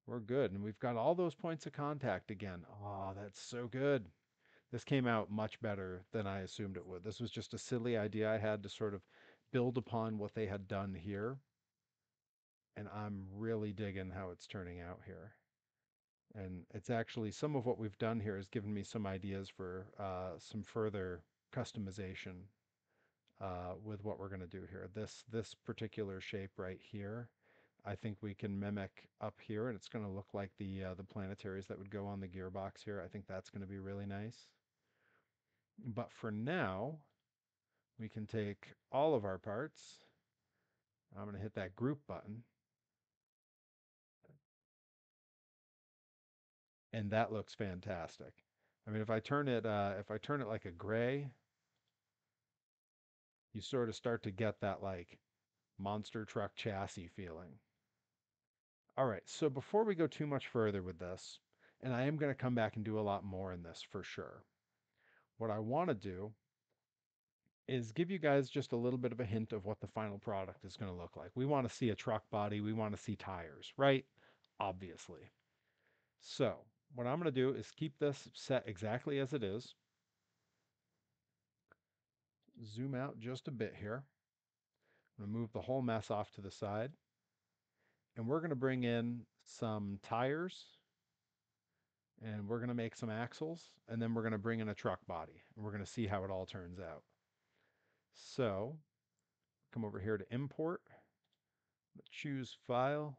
we're good. And we've got all those points of contact again. Oh, that's so good. This came out much better than I assumed it would. This was just a silly idea I had to sort of build upon what they had done here. And I'm really digging how it's turning out here. And it's actually some of what we've done here has given me some ideas for some further customization with what we're going to do here. This particular shape right here, I think we can mimic up here, and it's going to look like the planetaries that would go on the gearbox here. I think that's going to be really nice. But for now, we can take all of our parts. I'm going to hit that group button. And that looks fantastic. I mean, if I turn it like a gray, you sort of start to get that like monster truck chassis feeling. All right, so before we go too much further with this, and I am going to come back and do a lot more in this for sure, what I want to do is give you guys just a little bit of a hint of what the final product is going to look like. We want to see a truck body, we want to see tires, right? Obviously. So what I'm going to do is keep this set exactly as it is. Zoom out just a bit here. I'm going to move the whole mess off to the side. And we're going to bring in some tires. And we're going to make some axles. And then we're going to bring in a truck body. And we're going to see how it all turns out. So come over here to import. Choose file.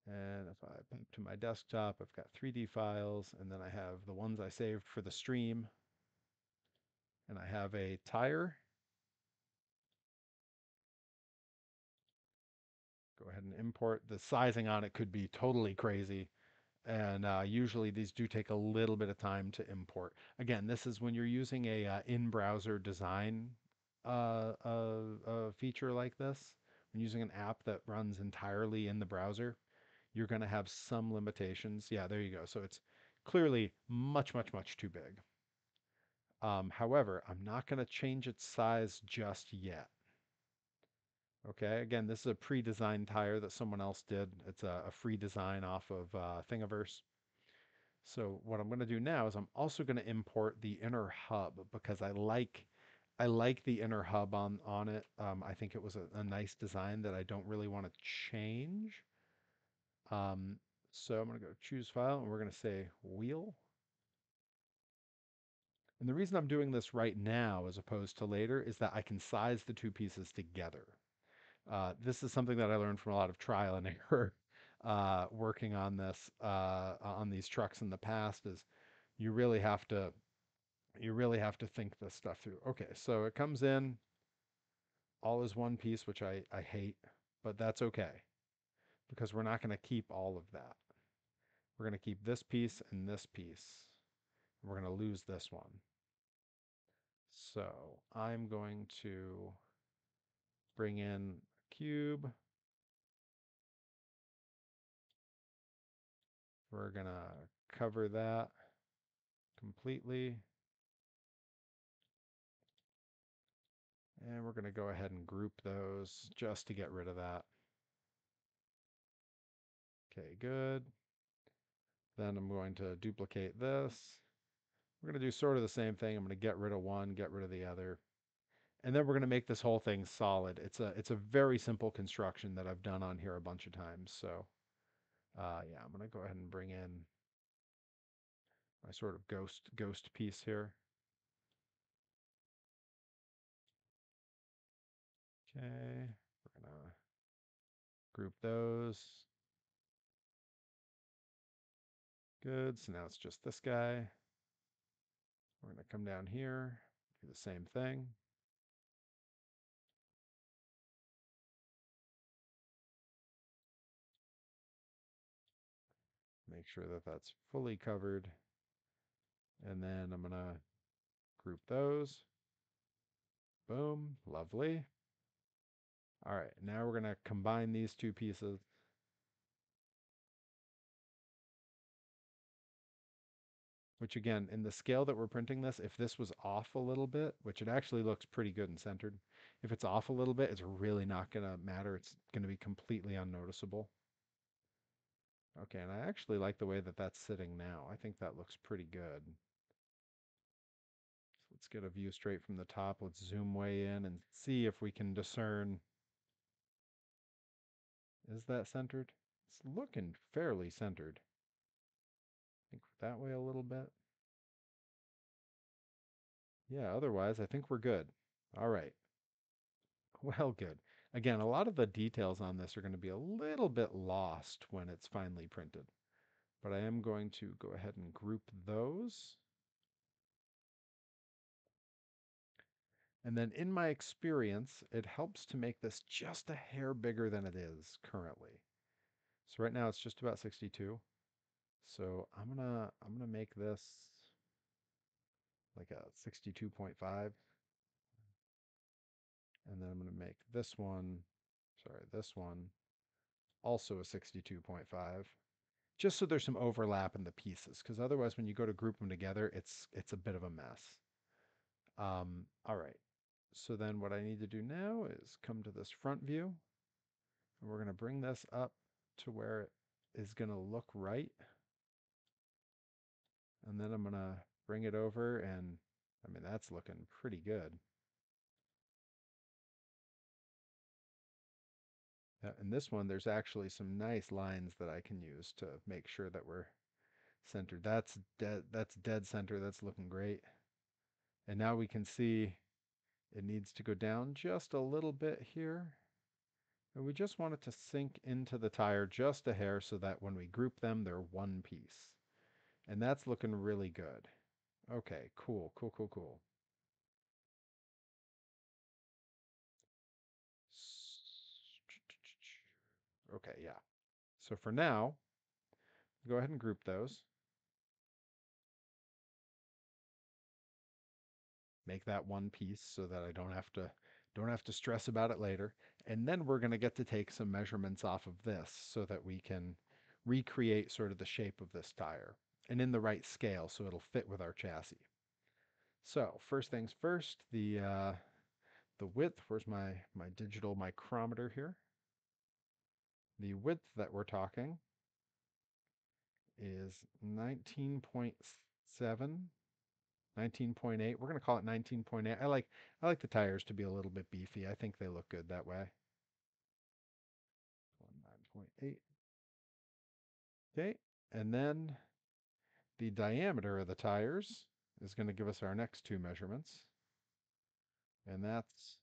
And if I pop to my desktop, I've got 3D files. And then I have the ones I saved for the stream. And I have a tire. Go ahead and import. The sizing on it could be totally crazy. And usually these do take a little bit of time to import. Again, this is when you're using a in-browser design feature like this. When using an app that runs entirely in the browser, you're going to have some limitations. Yeah, there you go. So it's clearly much, much, much too big. However, I'm not going to change its size just yet. Okay, again, this is a pre-designed tire that someone else did. It's a free design off of Thingiverse. So what I'm going to do now is I'm also going to import the inner hub because I like the inner hub on it. I think it was a nice design that I don't really want to change. Um, so I'm going to go choose file and we're going to say wheel. And the reason I'm doing this right now as opposed to later is that I can size the two pieces together. This is something that I learned from a lot of trial and error working on this on these trucks in the past. Is you really have to think this stuff through. Okay, so it comes in all as one piece, which I hate, but that's okay because we're not going to keep all of that. We're going to keep this piece and this piece. We're going to lose this one. So I'm going to bring in a cube. We're going to cover that completely. And we're going to go ahead and group those just to get rid of that. Okay, good. Then I'm going to duplicate this. We're going to do sort of the same thing. I'm going to get rid of one, get rid of the other. And then we're going to make this whole thing solid. It's a very simple construction that I've done on here a bunch of times. So yeah, I'm going to go ahead and bring in my sort of ghost piece here. Okay, we're going to group those. Good, so now it's just this guy. We're going to come down here, do the same thing. Make sure that that's fully covered. And then I'm going to group those. Boom, lovely. All right, now we're going to combine these two pieces. Which again, in the scale that we're printing this, if this was off a little bit, which it actually looks pretty good and centered, if it's off a little bit, it's really not going to matter. It's going to be completely unnoticeable. Okay, and I actually like the way that that's sitting now. I think that looks pretty good. So let's get a view straight from the top. Let's zoom way in and see if we can discern. Is that centered? It's looking fairly centered. I think that way a little bit. Yeah, otherwise I think we're good. All right. Well, good. Again, a lot of the details on this are going to be a little bit lost when it's finally printed. But I am going to go ahead and group those. And then in my experience, it helps to make this just a hair bigger than it is currently. So right now it's just about 62. So I'm gonna make this like a 62.5. And then I'm gonna make this one, sorry, this one also a 62.5. Just so there's some overlap in the pieces, because otherwise when you go to group them together, it's a bit of a mess. All right, so then what I need to do now is come to this front view, and we're going to bring this up to where it is going to look right. And then I'm going to bring it over, and I mean, that's looking pretty good. In this one, there's actually some nice lines that I can use to make sure that we're centered. That's dead center. That's looking great. And now we can see it needs to go down just a little bit here. And we just want it to sink into the tire just a hair so that when we group them, they're one piece. And that's looking really good. Okay, cool, cool, cool, cool. Okay, yeah. So for now, go ahead and group those. Make that one piece so that I don't have to stress about it later. And then we're going to get to take some measurements off of this so that we can recreate sort of the shape of this tire and in the right scale so it'll fit with our chassis. So first things first, the width. Where's my digital micrometer here? The width that we're talking is 19.7, 19.8. We're going to call it 19.8. I like the tires to be a little bit beefy. I think they look good that way. 9.8. Okay. And then the diameter of the tires is going to give us our next two measurements. And that's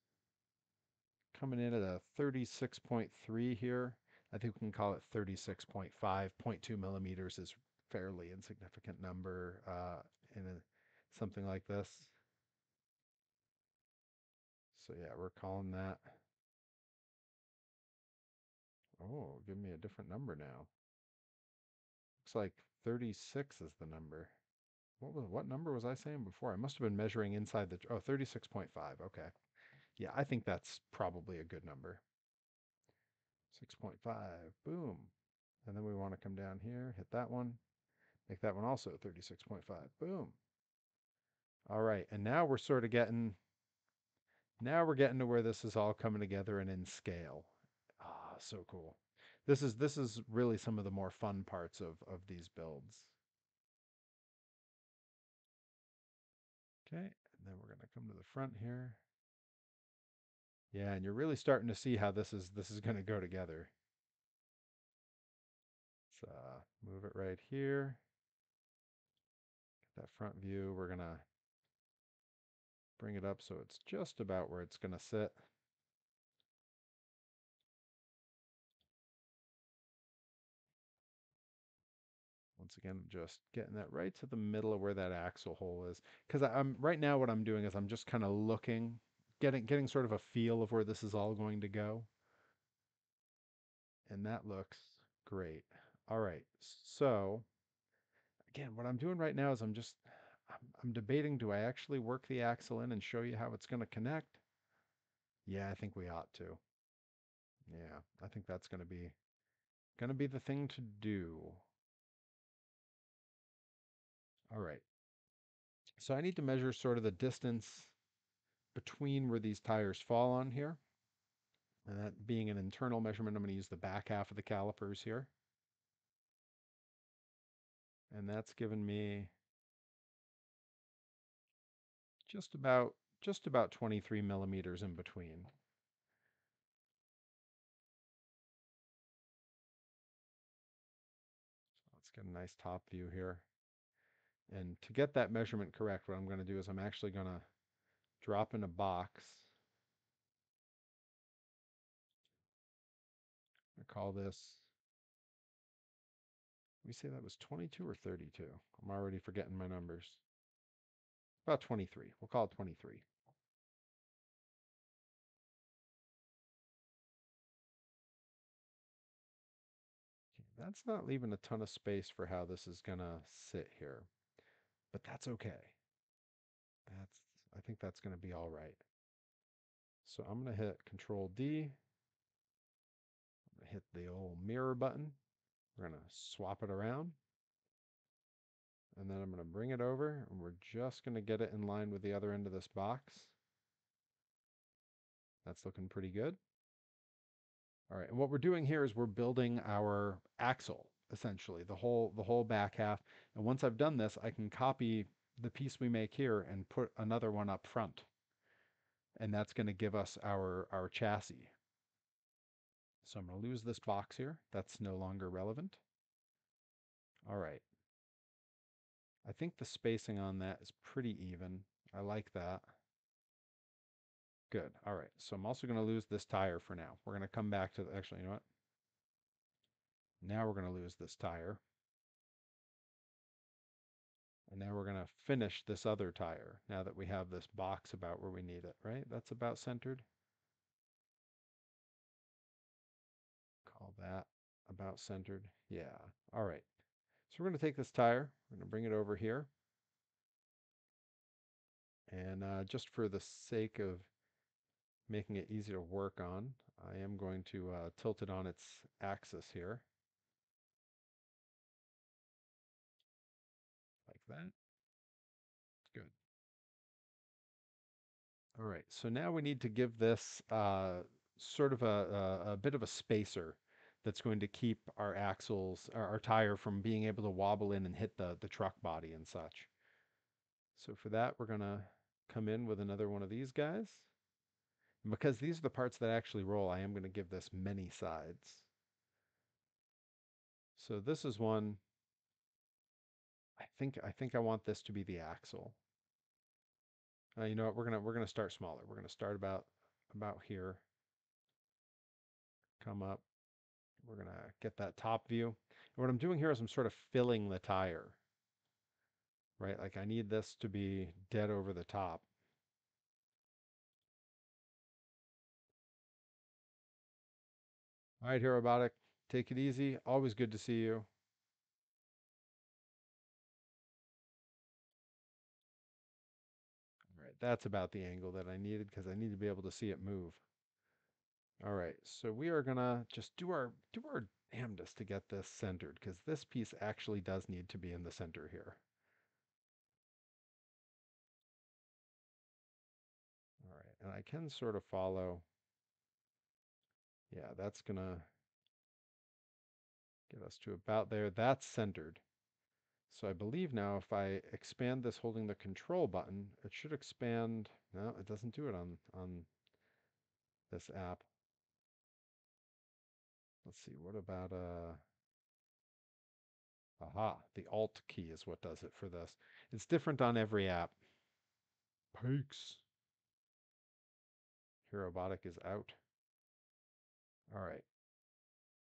coming in at a 36.3 here. I think we can call it 36.5. 0.2 millimeters is fairly insignificant number in something like this. So yeah, we're calling that. Oh, give me a different number now. Looks like 36 is the number. What number was I saying before? I must have been measuring inside the 36.5. Okay. Yeah, I think that's probably a good number. 6.5. Boom. And then we want to come down here, hit that one, make that one also 36.5. Boom. All right, and now we're sort of getting to where this is all coming together and in scale. Ah, so cool. This is really some of the more fun parts of these builds. Okay, and then we're going to come to the front here. Yeah, and you're really starting to see how this is going to go together. Let's move it right here. Get that front view. We're going to bring it up so it's just about where it's going to sit. Once again, just getting that right to the middle of where that axle hole is. Because I'm right now what I'm doing is I'm just kind of looking, getting sort of a feel of where this is all going to go. And that looks great. All right. So again, what I'm doing right now is I'm debating, do I actually work the axle in and show you how it's going to connect? Yeah, I think we ought to. Yeah, I think that's going to be the thing to do. All right. So I need to measure sort of the distance between where these tires fall on here. And that being an internal measurement, I'm going to use the back half of the calipers here. And that's given me just about 23 millimeters in between. So let's get a nice top view here. And to get that measurement correct, what I'm going to do is I'm actually going to drop in a box. I call this, we say that was 22 or 32. I'm already forgetting my numbers. About 23. We'll call it 23. Okay, that's not leaving a ton of space for how this is going to sit here, but that's okay. I think that's going to be all right. So I'm going to hit Control D. I'm going to hit the old mirror button. We're going to swap it around. And then I'm going to bring it over, and we're just going to get it in line with the other end of this box. That's looking pretty good. All right, and what we're doing here is we're building our axle, essentially, the whole back half. And once I've done this, I can copy the piece we make here and put another one up front. And that's going to give us our chassis. So I'm going to lose this box here. That's no longer relevant. All right. I think the spacing on that is pretty even. I like that. Good. All right. So I'm also going to lose this tire for now. We're going to come back to actually, you know what? Now we're going to lose this tire. And now we're going to finish this other tire now that we have this box about where we need it, right? That's about centered. Call That about centered. Yeah. All right. So we're going to take this tire, we're going to bring it over here, and just for the sake of making it easy to work on, I am going to tilt it on its axis here, like that. Good. All right, so now we need to give this sort of a bit of a spacer that's going to keep our axles, our tire from being able to wobble in and hit the truck body and such. So for that, we're going to come in with another one of these guys. And because these are the parts that actually roll, I am going to give this many sides. So this is one, I think I want this to be the axle. You know what? We're gonna start smaller. We're gonna start about here. Come up. We're gonna get that top view. And what I'm doing here is I'm sort of filling the tire, right? Like I need this to be dead over the top. All right, Robotic, take it easy. Always good to see you. All right, that's about the angle that I needed because I need to be able to see it move. All right, so we are gonna just do our damnedest to get this centered because this piece actually does need to be in the center here. All right, and I can sort of follow. Yeah, that's gonna get us to about there. That's centered. So I believe now if I expand this holding the control button, it should expand. No, it doesn't do it on this app. Let's see, what about aha, the Alt key is what does it for this. It's different on every app. Peaks. Robotic is out. All right.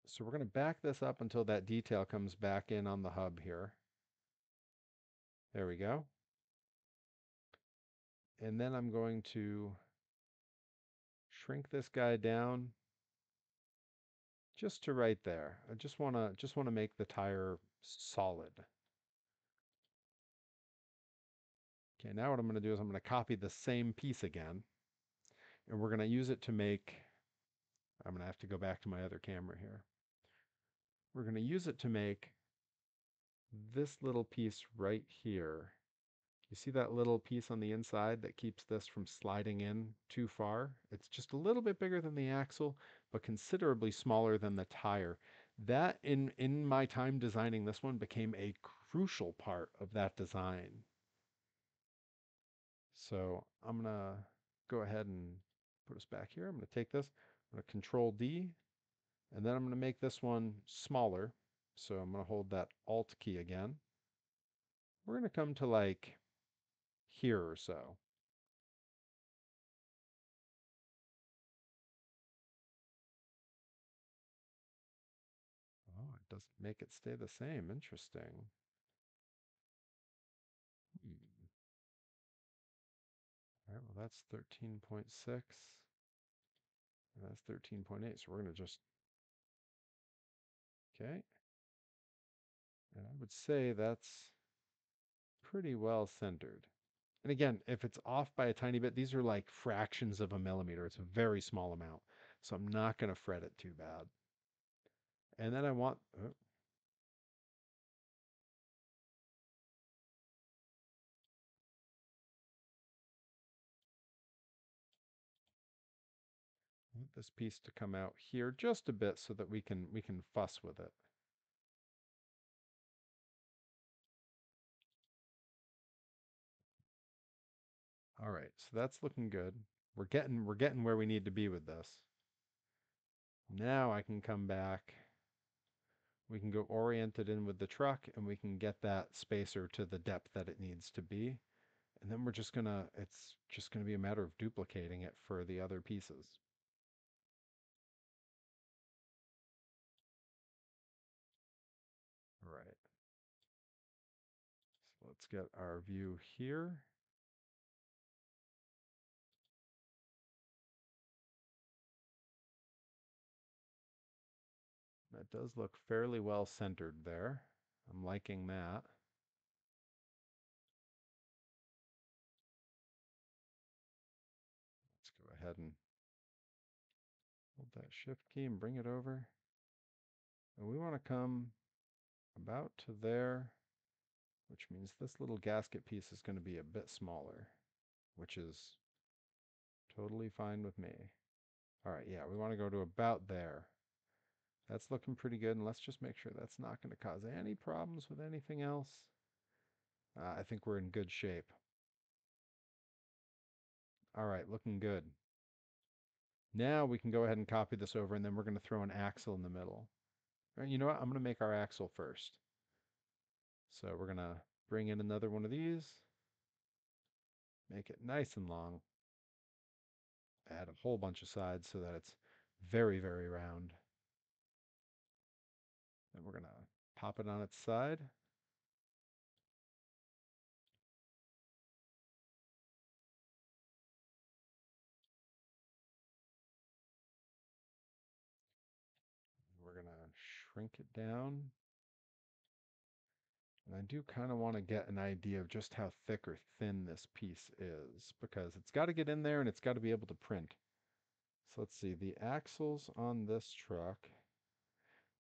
So we're going to back this up until that detail comes back in on the hub here. There we go. And then I'm going to shrink this guy down just to right there. I just want to make the tire solid. Okay, now what I'm going to do is I'm going to copy the same piece again, and we're going to use it to make, I'm going to have to go back to my other camera here. We're going to use it to make this little piece right here. You see that little piece on the inside that keeps this from sliding in too far? It's just a little bit bigger than the axle, but considerably smaller than the tire. That, in my time designing this one, became a crucial part of that design. So I'm going to go ahead and put us back here. I'm going to take this, I'm going to Control D, and then I'm going to make this one smaller. So I'm going to hold that Alt key again. We're going to come to like here or so. Oh, it doesn't make it stay the same. Interesting. Hmm. All right, well, that's 13.6. And that's 13.8. So we're going to just, okay. And I would say that's pretty well centered. And again, if it's off by a tiny bit, these are like fractions of a millimeter. It's a very small amount. So I'm not going to fret it too bad. And then I want, oh, I want this piece to come out here just a bit so that we can fuss with it. All right, so that's looking good. We're getting where we need to be with this. Now I can come back. We can go orient it in with the truck and we can get that spacer to the depth that it needs to be. And then it's just gonna be a matter of duplicating it for the other pieces. All right. So let's get our view here. it does look fairly well centered there. I'm liking that. Let's go ahead and hold that shift key and bring it over. And we want to come about to there, which means this little gasket piece is going to be a bit smaller, which is totally fine with me. All right, yeah, we want to go to about there. That's looking pretty good, and let's just make sure that's not going to cause any problems with anything else. I think we're in good shape. All right, looking good. Now we can go ahead and copy this over, and then we're going to throw an axle in the middle. All right, you know what? I'm going to make our axle first. So we're going to bring in another one of these, make it nice and long, add a whole bunch of sides so that it's very, very round. Then we're going to pop it on its side. We're going to shrink it down. And I do kind of want to get an idea of just how thick or thin this piece is, because it's got to get in there and it's got to be able to print. So let's see, the axles on this truck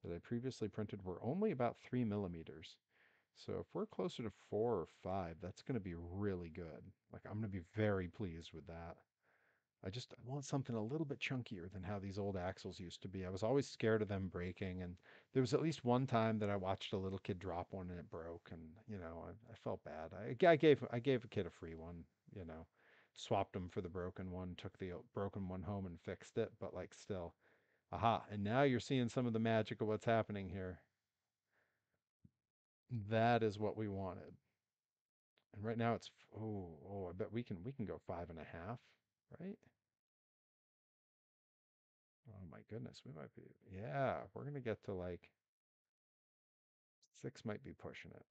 that I previously printed were only about 3 millimeters. So if we're closer to 4 or 5, that's going to be really good. Like, I'm going to be very pleased with that. I want something a little bit chunkier than how these old axles used to be. I was always scared of them breaking, and there was at least one time that I watched a little kid drop one and it broke, and I felt bad. I gave a kid a free one, you know, swapped them for the broken one, took the broken one home and fixed it, but like still, aha! And now you're seeing some of the magic of what's happening here. That is what we wanted. And right now it's I bet we can go 5.5, right? Oh my goodness, we might be, yeah, we're gonna get to like 6 might be pushing it.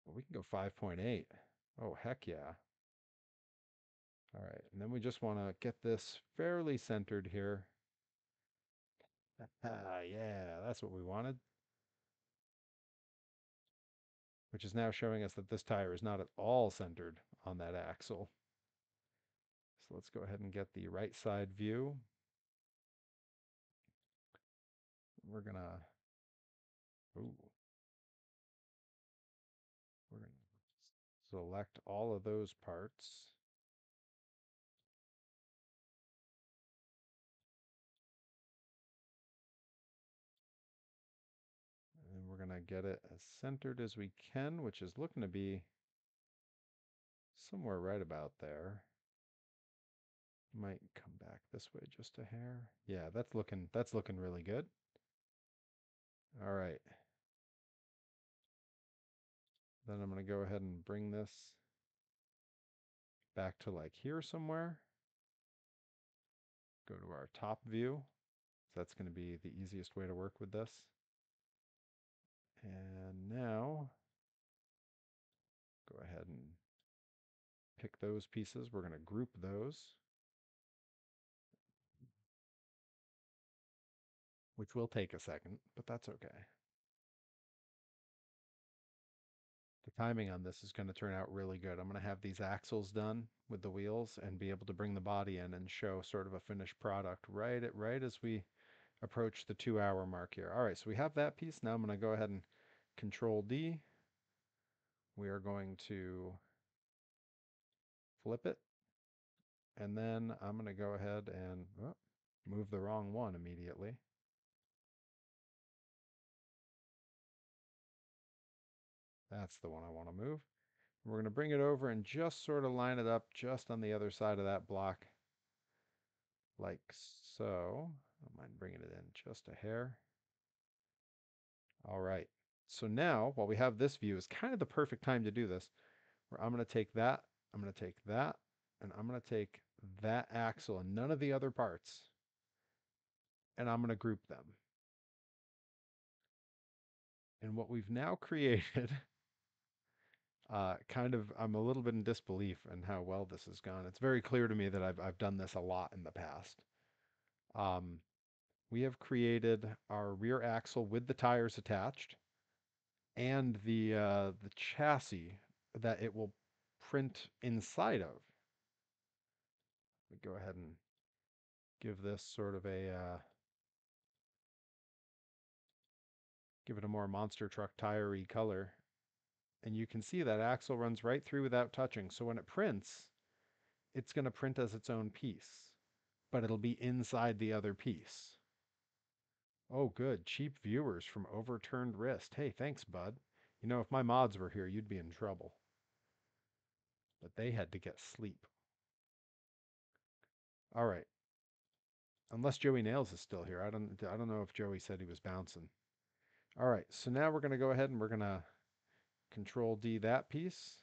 Well, we can go 5.8. Oh, heck yeah. All right, and then we just want to get this fairly centered here. Yeah, that's what we wanted. Which is now showing us that this tire is not at all centered on that axle. So let's go ahead and get the right side view. We're gonna, ooh, we're gonna select all of those parts. And we're going to get it as centered as we can, which is looking to be somewhere right about there. Might come back this way just a hair. Yeah, that's looking really good. All right. Then I'm going to go ahead and bring this back to like here somewhere. Go to our top view. So that's going to be the easiest way to work with this. And now go ahead and pick those pieces. We're going to group those, which will take a second, but that's okay. The timing on this is going to turn out really good. I'm going to have these axles done with the wheels and be able to bring the body in and show sort of a finished product right as we approach the 2 hour mark here. All right, so we have that piece. Now I'm going to go ahead and Control D. We are going to flip it. And then I'm going to go ahead and move the wrong one immediately. That's the one I want to move. We're going to bring it over and just sort of line it up just on the other side of that block, like so. I don't mind bringing it in just a hair. All right. So now, while we have this view, is kind of the perfect time to do this, where I'm going to take that, I'm going to take that, and I'm going to take that axle and none of the other parts, and I'm going to group them. And what we've now created, I'm a little bit in disbelief in how well this has gone. It's very clear to me that I've done this a lot in the past. Um, we have created our rear axle with the tires attached and the chassis that it will print inside of. We go ahead and give this sort of a give it a more monster truck tire-y color. And you can see that axle runs right through without touching. So when it prints, it's going to print as its own piece, but it'll be inside the other piece. Oh, good. Cheap viewers from Overturned Wrist. Hey, thanks, bud. You know, if my mods were here, you'd be in trouble. But they had to get sleep. All right. Unless Joey Nails is still here. I don't know if Joey said he was bouncing. All right. So now we're going to go ahead and we're going to Control D that piece.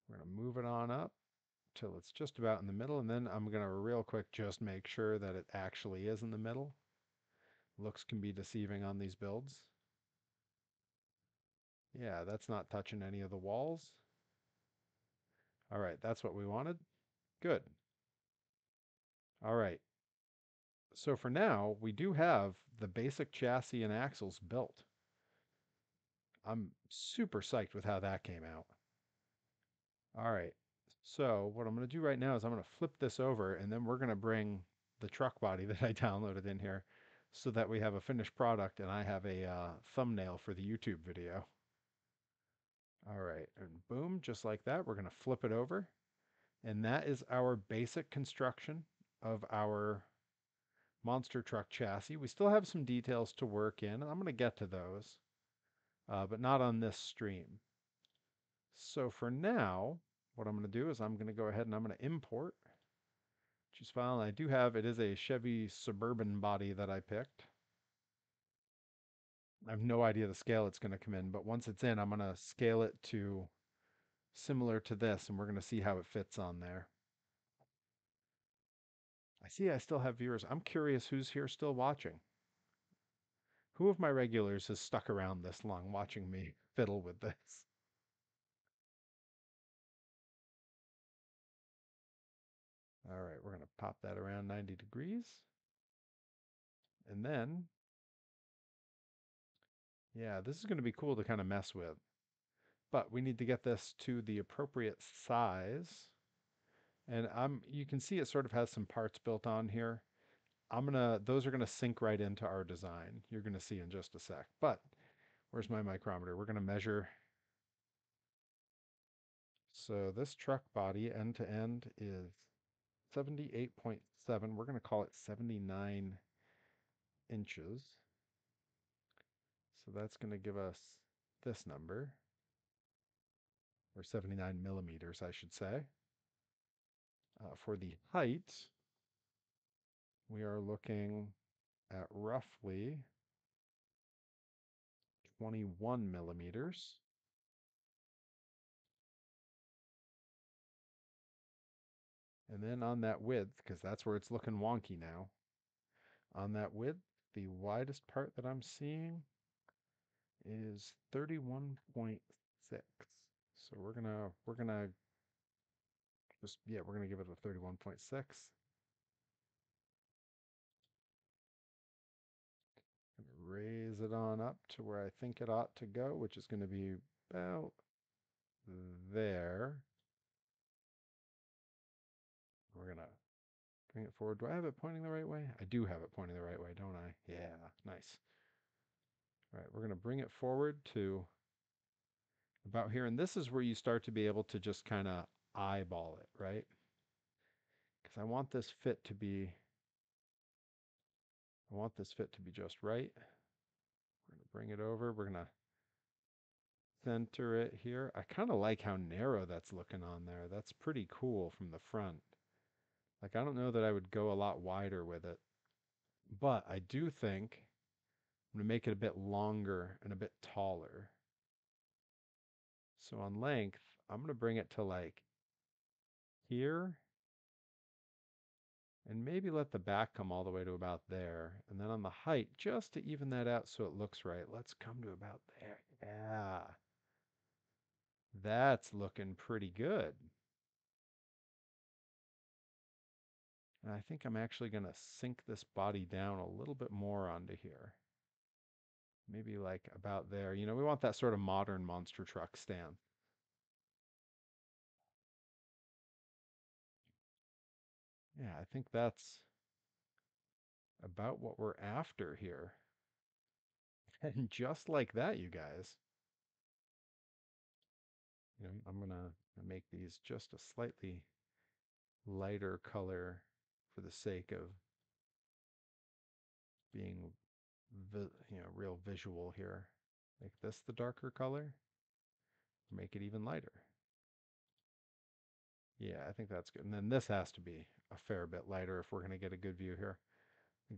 We're going to move it on up till it's just about in the middle, and then I'm going to real quick just make sure that it actually is in the middle. Looks can be deceiving on these builds. Yeah, that's not touching any of the walls. All right, that's what we wanted. Good. All right. So for now, we do have the basic chassis and axles built. I'm super psyched with how that came out. All right. So what I'm going to do right now is I'm going to flip this over, and then we're going to bring the truck body that I downloaded in here so that we have a finished product and I have a thumbnail for the YouTube video. All right, and boom, just like that, we're going to flip it over. And that is our basic construction of our monster truck chassis. We still have some details to work in, and I'm going to get to those, but not on this stream. So for now, what I'm going to do is I'm going to go ahead and I'm going to import. Choose file, and I do have, it is a Chevy Suburban body that I picked. I have no idea the scale it's going to come in, but once it's in, I'm going to scale it to similar to this, and we're going to see how it fits on there. I see I still have viewers. I'm curious who's here still watching. Who of my regulars has stuck around this long watching me fiddle with this? All right, we're going to pop that around 90 degrees. And then, yeah, this is going to be cool to kind of mess with. But we need to get this to the appropriate size. And you can see it sort of has some parts built on here. Those are gonna sink right into our design. You're gonna see in just a sec. But where's my micrometer? We're gonna measure. So this truck body end to end is 78.7. We're gonna call it 79 inches. So that's gonna give us this number, or 79 millimeters, I should say. For the height, we are looking at roughly 21 millimeters. And then on that width, because that's where it's looking wonky now, on that width, the widest part that I'm seeing is 31.6. So we're gonna just, yeah, we're gonna give it a 31.6. Raise it on up to where I think it ought to go, which is going to be about there. We're gonna bring it forward. Do I have it pointing the right way? I do have it pointing the right way, don't I? Yeah, nice. All right, we're gonna bring it forward to about here. And this is where you start to be able to just kind of eyeball it, right? Because I want this fit to be, just right. We're going to bring it over. We're going to center it here. I kind of like how narrow that's looking on there. That's pretty cool from the front. Like, I don't know that I would go a lot wider with it, but I do think I'm going to make it a bit longer and a bit taller. So on length, I'm going to bring it to like here, and maybe let the back come all the way to about there. And then on the height, just to even that out so it looks right, let's come to about there. Yeah. That's looking pretty good. And I think I'm actually going to sink this body down a little bit more onto here. Maybe like about there. You know, we want that sort of modern monster truck stand. Yeah, I think that's about what we're after here. And just like that, you guys, you know, I'm gonna make these just a slightly lighter color for the sake of being, real visual here. Make this the darker color, make it even lighter. Yeah, I think that's good. And then this has to be a fair bit lighter if we're gonna get a good view here.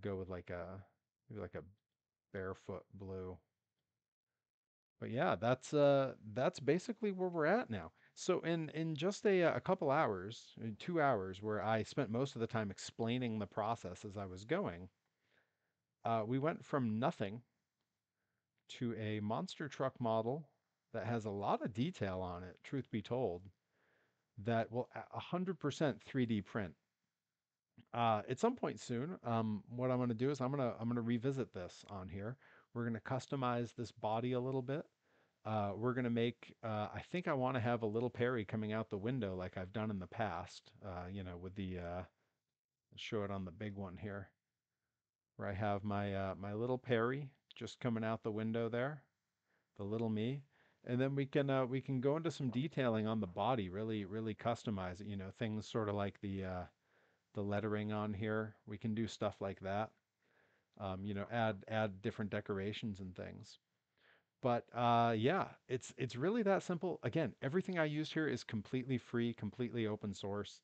Go with like maybe like a barefoot blue. But yeah, that's basically where we're at now. So in just a couple hours, 2 hours, where I spent most of the time explaining the process as I was going, we went from nothing to a monster truck model that has a lot of detail on it, truth be told, that will 100% 3D print. At some point soon, what I'm going to do is I'm gonna revisit this on here. We're going to customize this body a little bit. We're gonna make. I think I want to have a little Perry coming out the window like I've done in the past. With the show it on the big one here, where I have my little Perry just coming out the window there, the little me, and then we can go into some detailing on the body, really customize it. You know, things sort of like the lettering on here. We can do stuff like that. Add different decorations and things. But yeah, it's really that simple. Again, everything I used here is completely free, completely open source,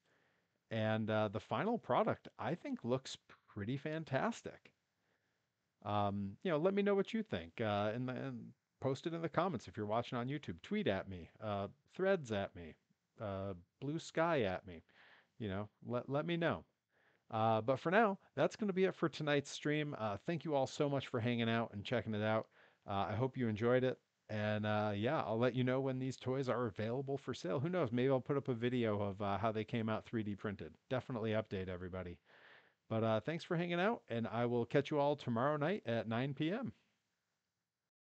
and the final product I think looks pretty fantastic. Let me know what you think, and post it in the comments if you're watching on YouTube. Tweet at me, threads at me, blue sky at me. Let me know. But for now, that's going to be it for tonight's stream. Thank you all so much for hanging out and checking it out. I hope you enjoyed it. And yeah, I'll let you know when these toys are available for sale. Who knows? Maybe I'll put up a video of how they came out 3D printed. Definitely update everybody. But thanks for hanging out, and I will catch you all tomorrow night at 9 p.m.